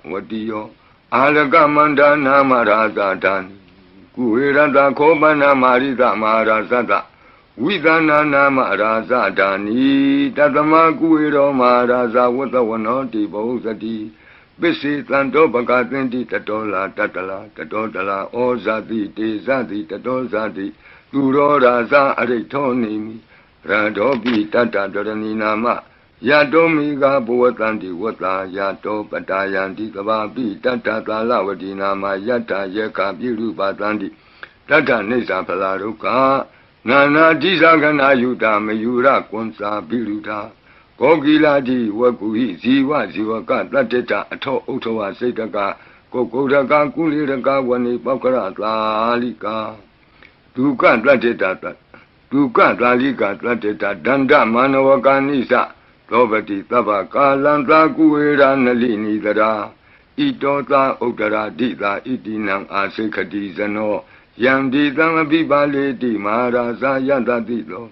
Watiyo Alaga Manda Namaraza Dani Kuirada Kobana Marida Marazada Vidana Namaraza Dani Tatama Kuiro Maraza Watawanoti Bosati Bisi Tanto Bakatinti Tatola Tatala Ozati Tezati Tatozati Turo Raza Aritonimi Radobi Tata Doraninama Yadomiga Buatanti Wata Yato Patayanti Kababi Tata Talavati Nama Yata Yaka Biru Batanti Tata Nisa Palaruka Nana Disagana Yuta Mayura Konsa Biruta Kogiladi Wakuhi Ziwa Ziwaka Tateta Ato Otowa Setaka Kokodaka Kuliraka Wani Pakara Lalika Duka Tateta Duka Lalika Tateta Danda Manavakanisa Tobati Tabaka Lanta Kuera Nalini Dara Itota Utara Dita Itinam Asekati Zano Yandi Tamabibale Di Maharaza Yantatito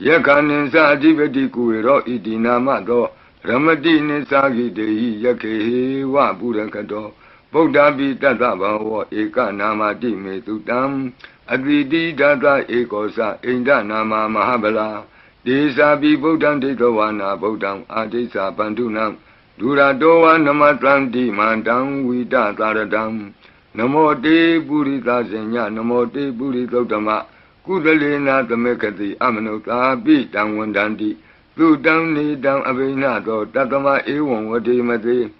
Yakanin Sadivati Kuero Itinamato Ramadini Sagi Dehi Yake Wa Burakato Bodhabi Tata Bhava Eka Namati Metutam Advidi Tata Ekosa Inda Nama Mahabala Desa Bi Bodham Detawana Bodham Adesa Bandunam Duradoa Namatlanti Mandam Vita Taradam Namo Te Purita Zenya Namo Te Puritotama Kudalena Tamekati Amanota Pitang Wandandi Tutam Nidam Avinato Tatama Ewan Vadimati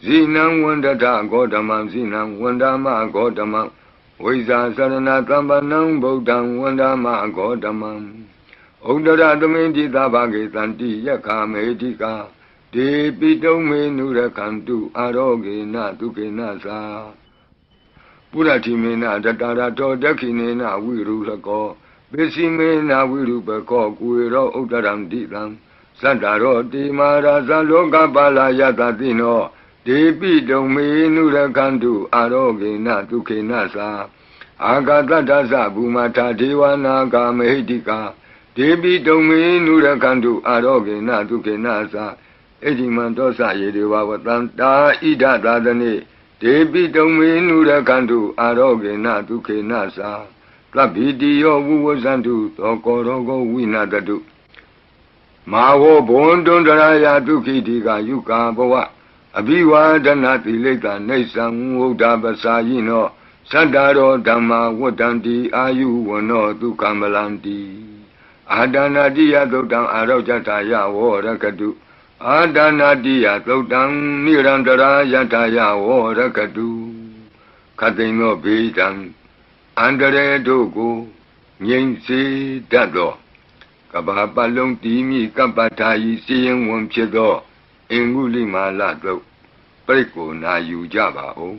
Zinam Wandata Godamam Zinam Wandama Godamam Viza Sarana Tambanam Bodham Wandama Godamam Udara Domindi Tabage Tanti Yaka Medika De Pito Menura Kantu Aroge Natuke Nasa Puratimena Datarato Dakinena Virulako Besimena Virupako Kuiro Udaram Ditam Santaro Di Maraza Loka Bala Yatatino De Pito Menura Kantu Aroge Natuke Nasa Agatata Bumata Dewana Medika Debi dominu rakandu aroge na duke nasa Ejiman dosa yedewa watanta ida dadane Debi dominu rakandu aroge na duke nasa Klabidiyo wuwazandu tokorogo winadadu Maho bondondaraya duki diga yuka bawa Abiwa danati leta nesan udabasayino Sadaro dhamma wadanti ayu wano dukamalanti Adanadiya dodam arojataya worakadu Adanadiya dodam nirandara yataya worakadu Katino bidam Andare dogo Nyensi dado Kabapalong timi kapatayi siyen wamchedo Inguli malado Preko na yujaba o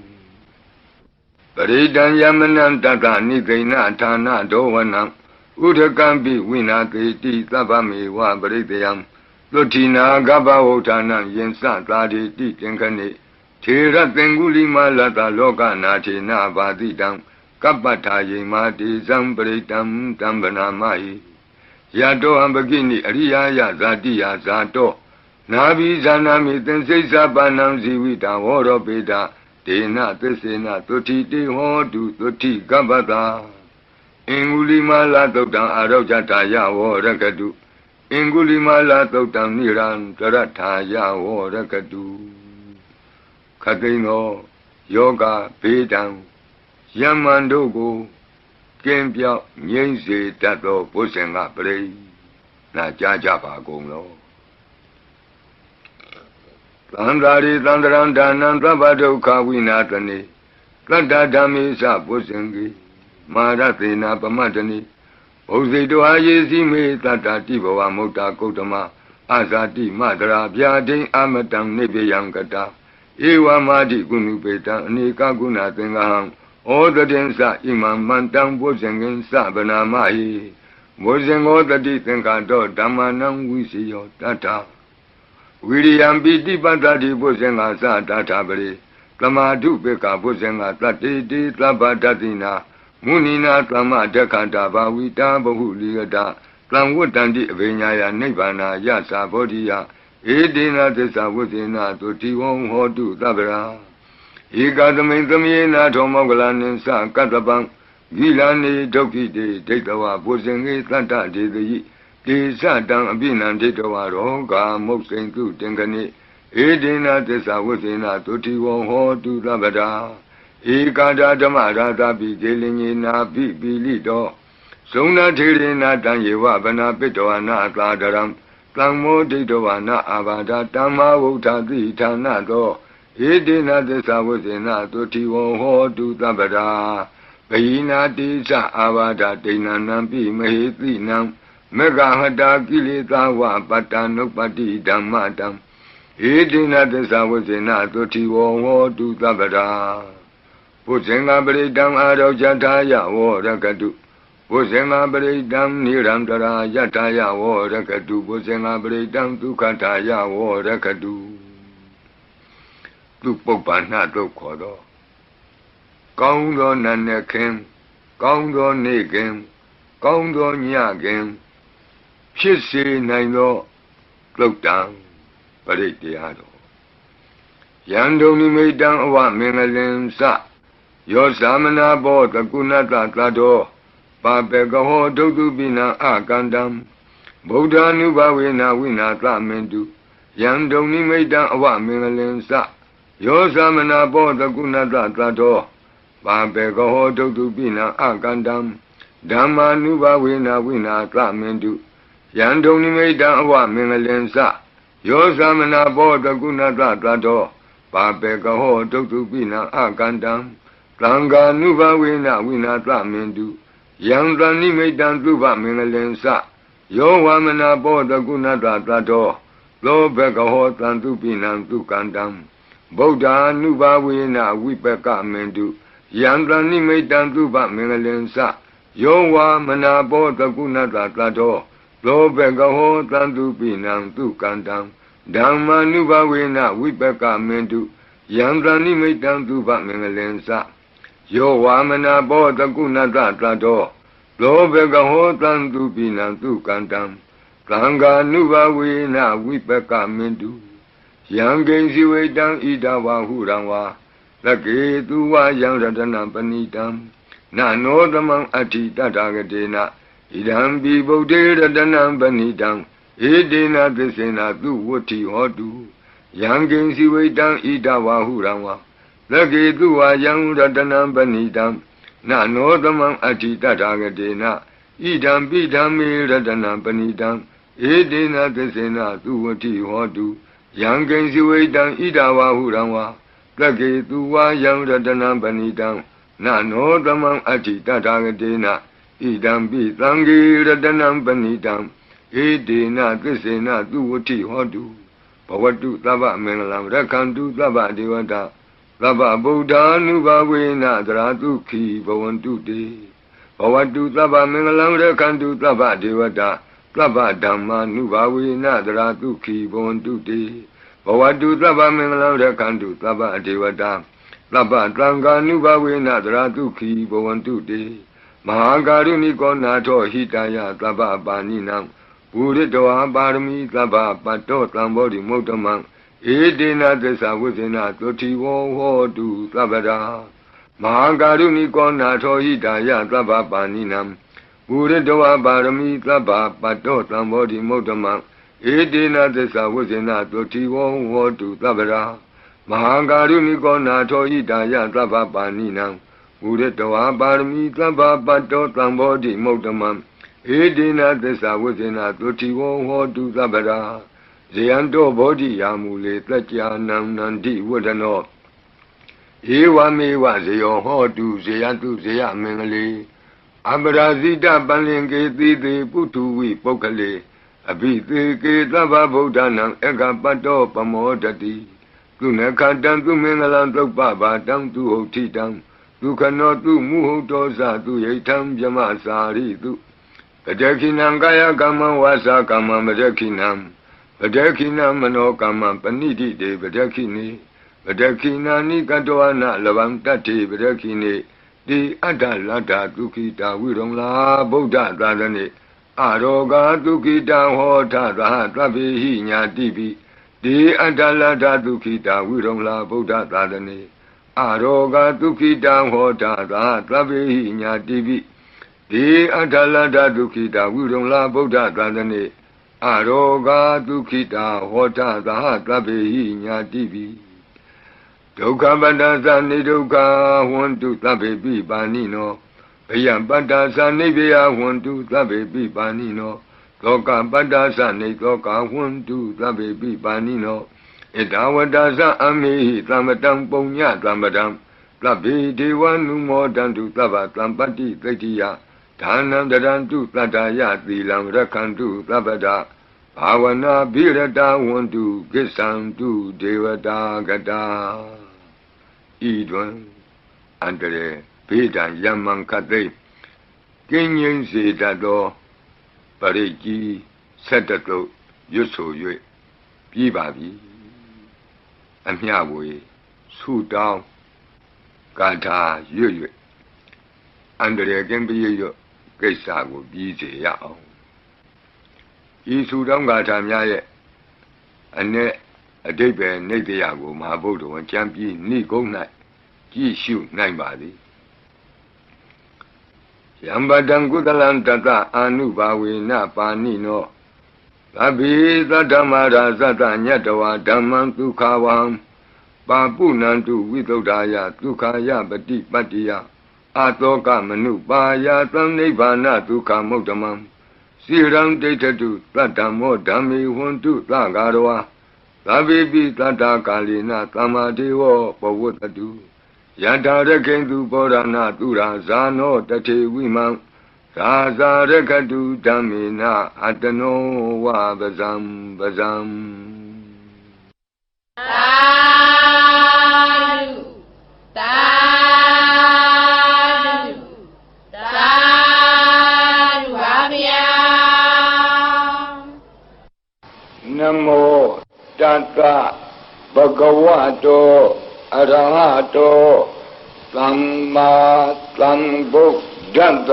Paridan yamanan tata nikaina thana dowanam Udakambi winatiti tabami wa paridayam Lutina gaba otanam yensa taditi tinkane Thera tenguli malata loka natina vadidam Kapatayi mati zambaridam tambanamayi Yato ambagini ariyaya zatiya zato Nabi zanami tensesa panam zivita voropeda Dena tesena toti hodu toti gabata Ingulima tautam arojataya worakadu Ingulima tautam niran tarataya worakadu Katino yoga pedam Yamandogo Kempya nyense tato posenga prei Na jajapa gonglo Tandari tandaran danan tabado kawinatani Tadadami sa posengi Marathena pamatani Ozito ayesi me tatati bawa mota kotama Azati madra byadin amatam nebeyankata Ewa madi gunupeta anika gunatengaham Odadensa imam mantang posengin sabanamahi Bosengo tati tenkato damanam wisiyo tata William Biti Patati Bosenga sa tatabri Tamadu Beka Bosenga tati di tabatatina Munina Tama Dekanta Bawita Bahuliyata Tlamwutandi Vinyaya Nibana Yasa Bodhiya Edina Tesa Wusina Tutiwon Hodu Tabra Ikadamintamina Tomogalanin Sa Katabang Gilani Dokiti Tetawa Bosengi Tata Dedi Desa Dang Abinan Tetawa Roga Moksentu Tengani Edina Tesa Wusina Tutiwon Hodu Tabra Ikada Damara Tabi Gelingi na Bibilido Sona Tirina Tanyewa Bana Pitoana Kladaram Tangmo Titowana Abada Tama Wutati Tanado Edina Desawusina Tutiwo Hodu Tabada Baina Tisa Abada Tina Nampi Mahiti Nam Mega Hada Kilitawa Patanupati Dhammatam Edina Desawusina Tutiwo Hodu Tabada Pusenga Bridam Arojataya Worakadu Pusenga Bridam Nirandara Yataya Worakadu Pusenga Bridam Tukataya Worakadu Tupopana Tokodo Kaundo Nanekim Kaundo Negim Kaundo Nyagim Shisi Naino Klokdang Paridiado Yando Nimedang Awa Mingalim Sa Yosamana bo takunata tlado Papegaho dodubina akandam Buddha nubawina wina tlamendu Yandoni maidan awa mingalensa Yosamana bo takunata tlado Papegaho dodubina akandam Dhamma nubawina wina tlamendu Yandoni maidan awa mingalensa Yosamana bo takunata tlado Papegaho dodubina akandam Tanga nuba wina wina tlamendu Yandani maidan tuba mingalensa Yo wamana boda gunata tlato Lo bekaho tantupinam tukandam Buddha nuba wina wipeka mendu Yandani maidan tuba mingalensa Yo wamana boda gunata tlato Lo bekaho tantupinam tukandam Dhamma nuba wina wipeka mendu Yandani maidan tuba mingalensa Yo wamana boda gunata tlato လောဘကဟောတံသူပိနံသူကန္တံသံဃာနုဘဝေနဝိပကမင်တုယံကိဉ္စီဝေတံဣဒဝဟုရံဝါလကေသူဝယံရတနံပဏိတံနာနောသမံအဋ္ဌိတတဂတေနဣဒံပိဗုဒ္ဓေရတနံပဏိတံဧတေနသစ္စေနသူဝတ္ထိဟောတုယံကိဉ္စီဝေတံဣဒဝဟုရံဝါလကေသူဝယံရတနံပဏိတံနာနောသမံအဋ္ဌိတတဂတေနဣဒံပိဓမ္မေရတနံပဏိတံဧတေနသစ္စေနသူဝတ္ထိဟောတုယံကိဉ္စီဝေတံဣဒဝဟုရံဝါလကေသူဝယံရတနံပဏိတံနာနောသမံအဋ္ဌိတတဂတေနဣဒံပိသံဃေရတနံပဏိတံဧတေနသစ္စေနသူဝတ္ထိဟောတုဘဝတုသဗ္ဗမင်္ဂလံရက္ခန္တုသဗ္ဗဒေဝတာသဗ္ဗဗုဒ္ဓ ानु ဘဝေနသရတုခိဘဝန္တုတေဘဝတုသဗ္ဗမင်္ဂလံရက္ခန္တုသဗ္ဗဒေဝတာသဗ္ဗဓမ္မာ ानु ဘဝေနသရတုခိဘဝန္တုတေဘဝတုသဗ္ဗမင်္ဂလံရက္ခန္တုသဗ္ဗဒေဝတာသဗ္ဗသံဃာ ानु ဘဝေနသရတုခိဘဝန္တုတေမဟာကာရုဏိကောနာထောဟိတယသဗ္ဗပါဏိနံဘူရိတဝါပါရမီသဗ္ဗပတ္တောသံဘောဓိမုဒ္ဓမံဧတေနသစ္စာဝိဇ္ဇနာသုတိဝောဟောတုသဗ္ဗရာမဟာကာရုဏိကောနာထောဟိတယသဗ္ဗပါဏိနံဘူရိတဝါပါရမီသဗ္ဗပတ္တောသံဘောဓိမုဒ္ဓမံဧတေနသစ္စာဝိဇ္ဇနာသုတိဝောဟောတုသဗ္ဗရာမဟာကာရုဏိကောနာထောဟိတယသဗ္ဗပါဏိနံဘူရိတဝါပါရမီသဗ္ဗပတ္တောသံဘောဓိမုဒ္ဓမံဧတေနသစ္စာဝိဇ္ဇနာသုတိဝောဟောတုသဗ္ဗရာဇယံတောဘောဓိယာမူလေတကြာနံနန္တိဝဒနောဧဝမေဝဇယောဟောတုဇယတုဇယမင်္ဂလေအပရာဇိတပလင်ကေတိတေပုထုဝိပုဂ္ဂလေအဘိသေကေသဗ္ဗဗုဒ္ဓနာဧကပတ္တောပမောတတိသူနခတံသူမင်္ဂလံသုပ္ပဘာတံသူဟုတ်ထိတံသူခနောသူမုဟုတ်တောဇသူယိထံဗြမစာရိတုပတခိနံကာယကမ္မဝါစာကမ္မပတခိနံပတခိနမနောကမ္မပဏိတိတေပတခိနေပတခိနာနိကတောအနလဗံတတ္တိပတခိနေတိအတ္တလတ္တဒုခိတာဝိရုံလာဗုဒ္ဓသာသနေအရောဂဒုခိတံဟောထသာသဗ္ဗေဟိညာတိပိတိအတ္တလတ္တဒုခိတာဝိရုံလာဗုဒ္ဓသာသနေအရောဂဒုခိတံဟောထသာသဗ္ဗေဟိညာတိပိတိအတ္တလတ္တဒုခိတာဝိရုံလာဗုဒ္ဓသာသနေအရောဂဒုခိတာဟောထသာသဗ္ဗေဟိညာတိပိဒုက္ခပတ္တသနိဒုက္ခဟွန္တုသဗ္ဗေပိပါဏိနောဘယံပတ္တသနိဗ္ဗယဟွန္တုသဗ္ဗေပိပါဏိနောသောကပတ္တသနိသောကဟွန္တုသဗ္ဗေပိပါဏိနောဣဒဝတ္တသအမေဟိသမ္ပတံပုညသမ္ပတံသဗ္ဗေဒေဝနုမောတံတုသဗ္ဗသံပတ္တိသိတ္တိယဒါနံတရံတုတတ္တယသီလံရက္ခန္တုသဗ္ဗဒဘာဝနာဘိရတဝန္တုကိစ္ဆံတုဒေဝတာဂတာဤတွင်အန္တရေဘေဒံယမံခသိကင်းငြိမ်းစေတတ်သောပရိကြီးဆက်တတုတ်ရွတ်ဆို၍ပြီးပါပြီအမျှဝေဆုတောင်းကာထာရွတ်၍အန္တရေကင်းပြည့်ရွတ်ကိစ္စကိုပြီးစေရအောင်ဤဆုတောင်းကာထာများရဲ့အ내အဓိပ္ပာယ်နိတ္တယကိုမဟာဗုဒ္ဓဝံကျမ်းပြီးနိဂုံး၌ကြည့်ရှုနိုင်ပါသည်ယံပတံကုသလံတတအာနုဘာဝေနပါဏိနောသဗ္ဗေသတ္တမရာဇတညတဝါဓမ္မံဒုက္ခဝံပါပုဏ္ဏန္တုဝိသုဒ္ဓာယဒုက္ခယပတိပတ္တိယအတောကမနုပါယသံနိဗ္ဗာနဒုက္ခမုဒ္ဓမံစိရံဒိဋ္ဌတုသတ္တမောဓမ္မေဟွန္တုသဂါရဝါသဗ္ဗေပိသတ္တကာလိနသမ္မာဒေဝပဝတ္တုယထာရခိန္တုဘောရဏသူရာဇာနောတထေဝိမံရာဇာရခတုဓမ္မေနအတနောဝပဇံပဇံသာဓုသာဓုသာဓုပါဗျာနမောတတ္တဘဂဝတောအရဟတောသမ္မာသမ္ဗုဒ္ဓတ္တ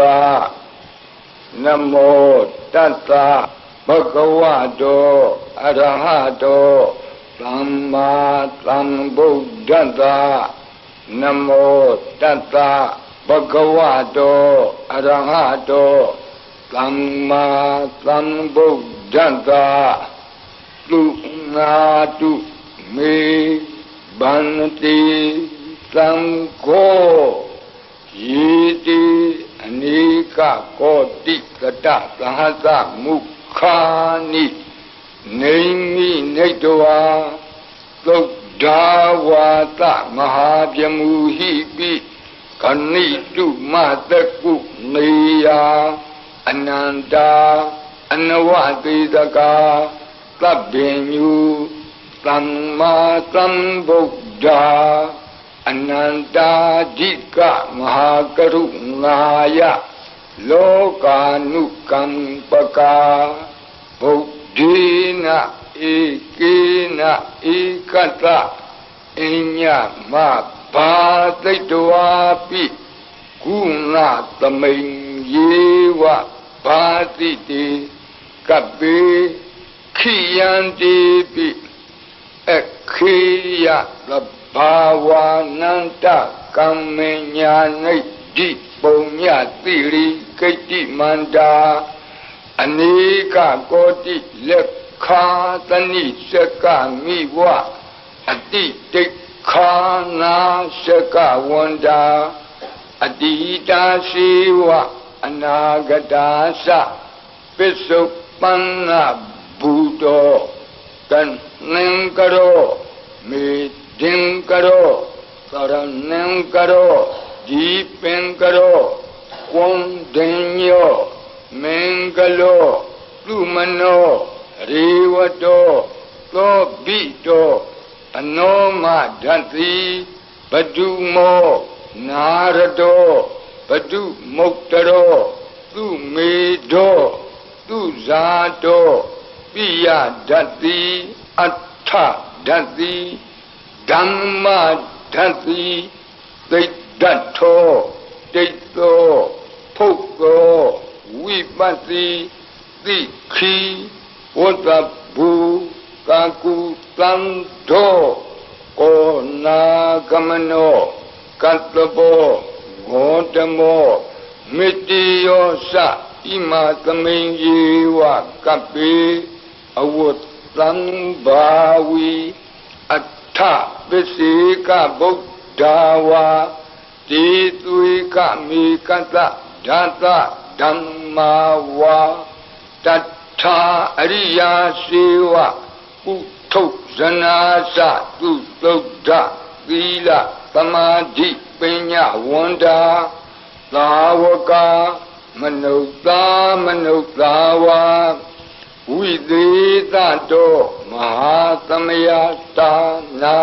นะโมตัสสะภะคะวะโตอะระหะโตสัมมาสัมพุทธัสสะนะโมตัสสะภะคะวะโตอะระหะโตสัมมาสัมพุทธัสสะตุนาตุเมบันติสังโฆยิติอเนกโกติกตะสหัสสะมุขานิเนมิเนตวาตุดาวาตะมหาဗျมุหิปิกนิตุมาตะกุเนยาอนันตาอนวติตกาตัพเพญุสัมมาสัมพุทธาอนันตาธิกะมหากรุณายะโลกานุกัมปกาบุตถินะเอกินะเอกตะอิญญมะบาติตวาปิกุณะตมิงเยวะบาติติกัปเปขิยันติปิခေယသဘာဝနန္တကမ္မညာနိတိပုံညတိရိကိတ္တိမန္တာအနေကကောတိလက်ခာတဏိစကမိဝအတိတိခာနာစကဝန္တာအတိတာရှိဝအနာဂတာသပစ္စုပန္နဘူတောကံနံကရောမေဒင်ကရောသရဏံကရောဒီပင်ကရောကွန်ဒင်ညောမင်္ဂလောသူမနောရေဝတောသောဘိတောအနောမဓတ္တိဘဒုမောနာရတောဘဒုမုတ်တရောသူမေတောသူဇာတောပိယဓတ္တိအဋ္ဌဓတ္တိဓမ္မဓတ္တိသိတ္တထောတိတ္တောဖုတ်သောဝိပဿိသိခိဝတ္တဘူကာကုတံသောကောနာကမနောကတ္တဘောဂေါတမောမေတ္တိယောသဣမသမိန်ယေဝကပ္ပေအဝတ္တံဘာဝီအဋ္ဌပစ္စေကဗုဒ္ဓဝါတိသွေကမေကတ္တဓာတဓမ္မာဝါတထာအရိယာစေဝပုထုဇနာသသုသုဒ္ဓသီလသမာဓိပညာဝန္တာသာဝကမနုဿာမနုဿာဝါဝိသေသတောမဟာသမယတာနာ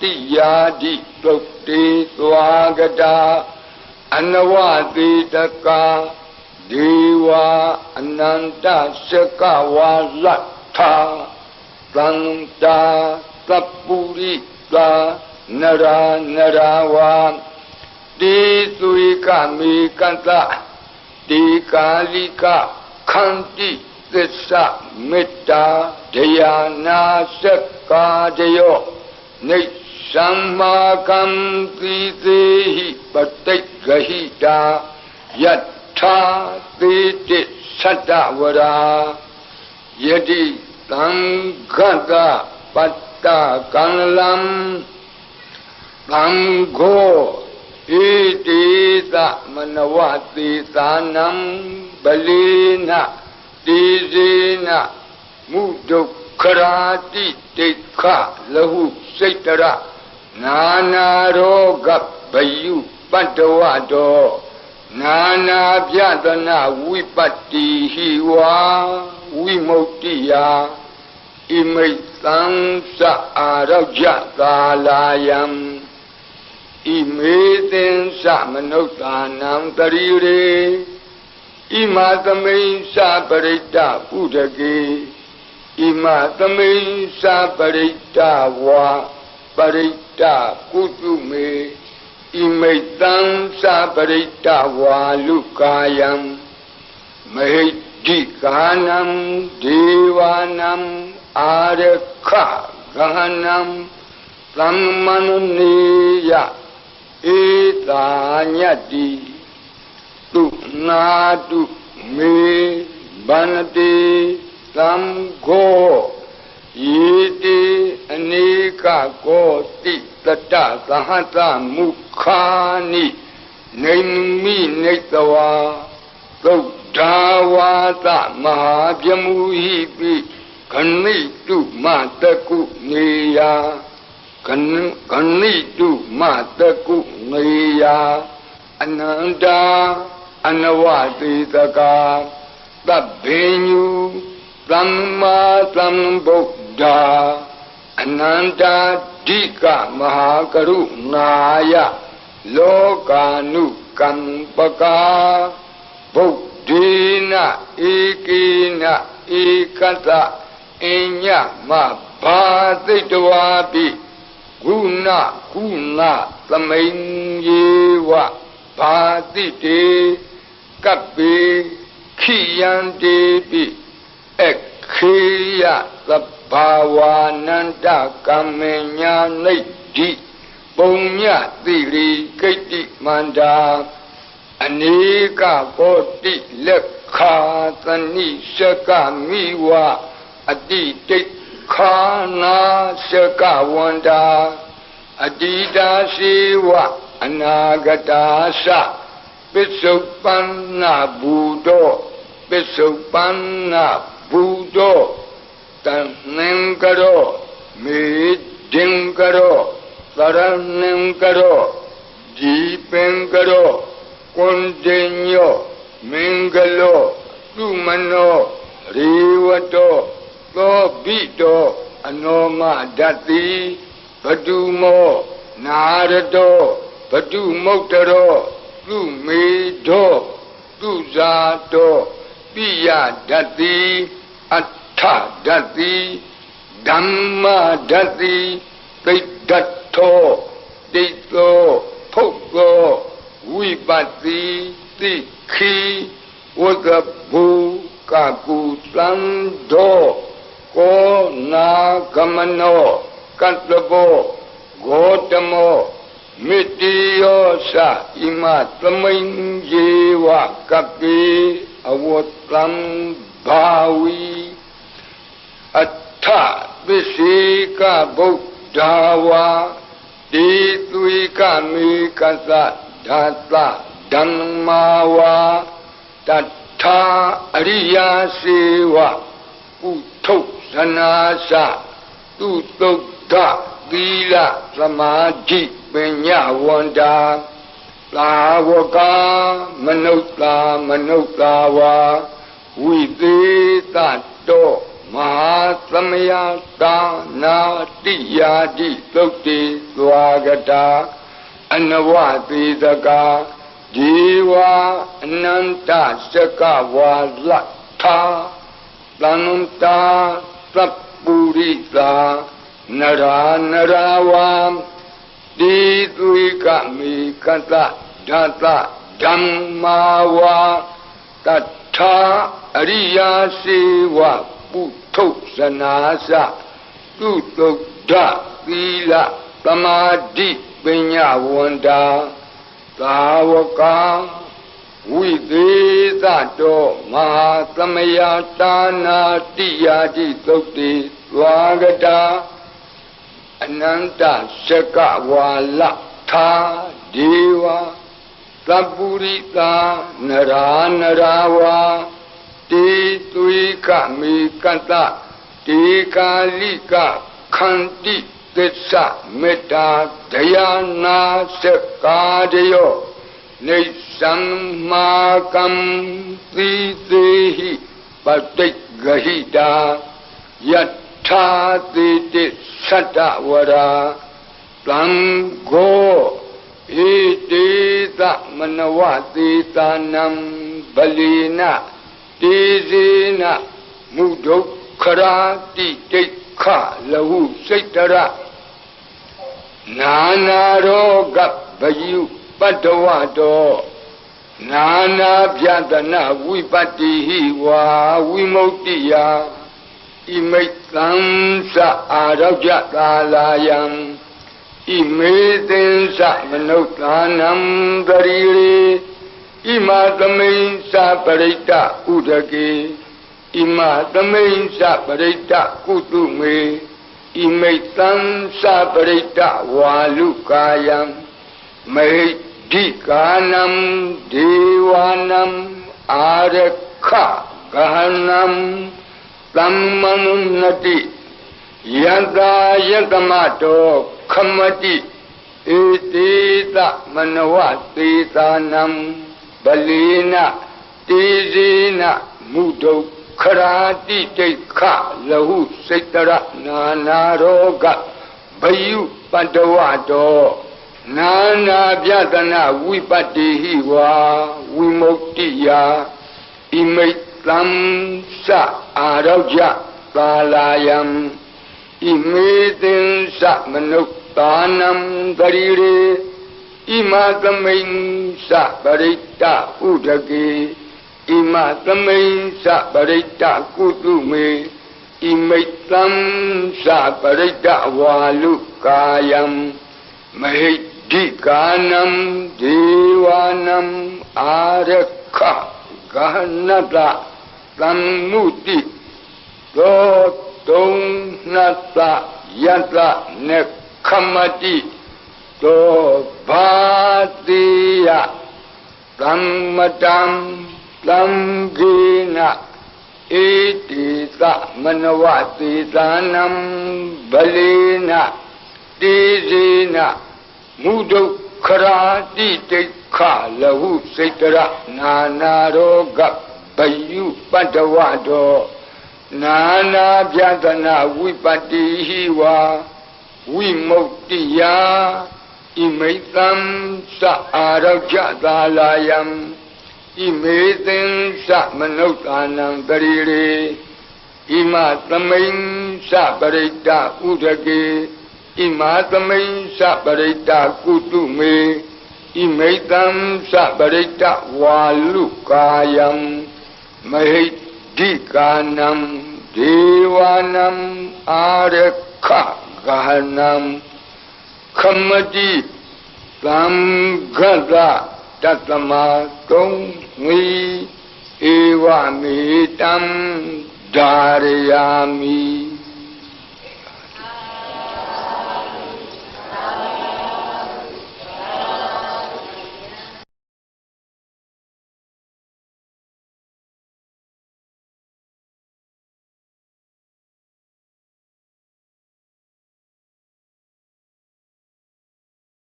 တိယာတိသုတ်တေသွားကတာအနဝတိတကာဒေဝအနန္တစကဝါလတ္ထာသန္တာသပ္ပုရိသာနရာနရာဝါတိသွေကမေကတ္တတိကာလိကခန္တိသစ္စာမေတ္တာဒယာနာစက္ကာတယောနိသမ္မာကံတိသေဟိပတိတ်ဂဟိတာယတ္ထာသေတိသတ္တဝရာယတိသံဃတပတ္တကံလံသံဃောဣတိသမနဝတိသာနံပလိနတိဇေနမုဒုက္ခရာတိတိခလဟုစိတ်တရနာနာရောဂဗယုပတ္တဝတောနာနာပြတနာဝိပတ္တိဟိဝါဝိမုတ္တိယဣမိတ်သံသအာရောကြကာလာယံဣမေသင်္စမနုဿာနံတရိရေဣမသမိန်္စပရိတ္တဥဒကေဣမသမိန်္စပရိတ္တဝါပရိတ္တကုတုမေဣမိတ်သံ္စပရိတ္တဝါလုကာယံ မဟိတိကာနံဒေဝနံအာရခဂဟနံသမ္မနနေယဧတာညတ္တိတုနာတုမေဗန္တိသံဃောယေတိအနေကကောတိတတသဟတမုခာနိနေမိနေတဝါသုဒ္ဓဝါသမဟာပြမူဟိပိခဏိတုမတကုနေယခဏိတုမတကုနေယအနန္တာအနဝတိတကာသဗ္ဗညုသမ္မာသမ္ဗုဒ္ဓအနန္တာဓိကမဟာကရုဏာယလောကာနုကံပကာဗုဒ္ဓေနဧကေနဧကတအညမဘာသိတဝါပိဂုဏကုဏသမိန်ယေဝဘာတိတေကပ္ပေခိယံတေပိခေယသဗ္ဗဝါနန္တကမ္မညာနိဒ္ဓိပုံညတိရိကိတ္တိမန္တာအနေကကောတိလက်ခာသနိရှကမိဝအတိတိခာနာရှကဝန္တာအတိတာရှိဝအနာဂတာသပစ္စုပန္နဘူတောပစ္စုပန္နဘူတောတန်နံကရောမေဒင်ကရောသရဏံကရောဒီပင်ကရောကွန်တင်ညောမင်္ဂလောသုမနောရေဝတောသောဘိတောအနောမဒတ္တိဘတုမောနာရတောဘတုမုတ်တရောသူမေတောသူဇာတောပိယဒတ္တိအထဒတ္တိဓမ္မဒတ္တိသိတ္တထောတိတောဖုတ်သောဝိပတ္တိသိခိဝဂဘူကကုသံသောကောနာဂမနောကတ္တဘောဂေါတမောမေတ္တိယောသဣမသမိန်ယေဝကပိအဝတ္တံဘာဝီအထပစ္စေကဗုဒ္ဓဝါတိသွေကမေကသဓာတဓမ္မာဝါတထာအရိယာစေဝဥထုဇနာသသူတုဒ္ဓသီလသမာဓိပညာဝန္တာသာဝကမနုဿာမနုဿာဝါဝိသေတတောမဟာသမယတာနာတိယာတိသုတ်တိသွားကတာအနဝသေတကာဒီဝအနန္တစကဝါလထာသန္တာသပ္ပုရိသာနရာနရာဝံတိသွေကမေကတဓာတဓမ္မာဝါတထာအရိယာစေဝပုထုဇနာသသူတုဒ္ဓသီလသမာဓိပညာဝန္တာသာဝကဝိသေသတောမဟာသမယတာနာတိယာတိသုတ်တိသွားကတာအနန္တစကဝါလထာဒေဝသပ္ပုရိသာနရာနရာဝါတေသွေကမေကတတေကာလိကခန္တိသစ္စာမေတ္တာဒယာနာစကာတယောနေသမ္မာကံသီသေဟိပတိဂဟိတာယထာတိတိသတ္တဝရာသံဃောဣတိသမနဝတိသာနံဗလိနတေဇေနမုဒုက္ခရာတိတိခလဟုစိတ်တရနာနာရောဂဗယုပတ္တဝတော နာနာပြတနာဝိပတ္တိဟိဝါဝိမု ക്തി ယဣမိတ်သံသအာရောကြသာလာယံဣမေသင်္သမနုဿာနံတရိရေဣမသမိန်သပရိတ္တဥဒကေဣမသမိန်သပရိတ္တကုတုမေဣမိတ်သံသပရိတ္တဝါလုကာယံမေဒီကာနံဒေဝနံအာရခဂဟနံသမ္မနုနတိယတ္တာယတမတောခမတိဧတေသမနဝသေသာနံဗလေနတေဇေနမုဒုခရာတိတိခလဟုစိတရနာနာရောဂဘယုပတ္တဝတောနာနာပြတနာဝိပတ္တိဟိဝါဝိမု ക്തി ယဣမိတ်သံသအာရောကြသာလာယံဣမေသင်္သမနုဿာနံတရိရေဣမသမိန်သပရိတ္တဥဒကေဣမသမိန်သပရိတ္တကုတုမေဣမိတ်သံသပရိတ္တဝါလုကာယံမဟိဒီကာနံဒေဝနံအာရခဂဟနတသမ္မုတိသောတုံနတယတနေခမတိသောဘာတိယသမ္မတံသံဂေနဣတိသမနဝသေသာနံဗလေနတေဇေနမုဒုခရာတိတိခလဟုစိတရနာနာရောဂဘယုပတ္တဝတောနာနာပြတနာဝိပတ္တိဟိဝါဝိမု ക്തി ယဣမိတ်သံသအာရောကြသာလာယံဣမေသင်္သမနုဿာနံတရိရေဣမသမိန်သပရိတ္တဥဒကေဣမသမိန်သပရိတ္တကုတုမေဣမိတ်သံသပရိတ္တဝါလုကာယံမဟိဒီကာနံဒေဝနံအာရခဂဟနံခမတိသံဃတတတမတုံငီဧဝမေတံဓာရယာမိ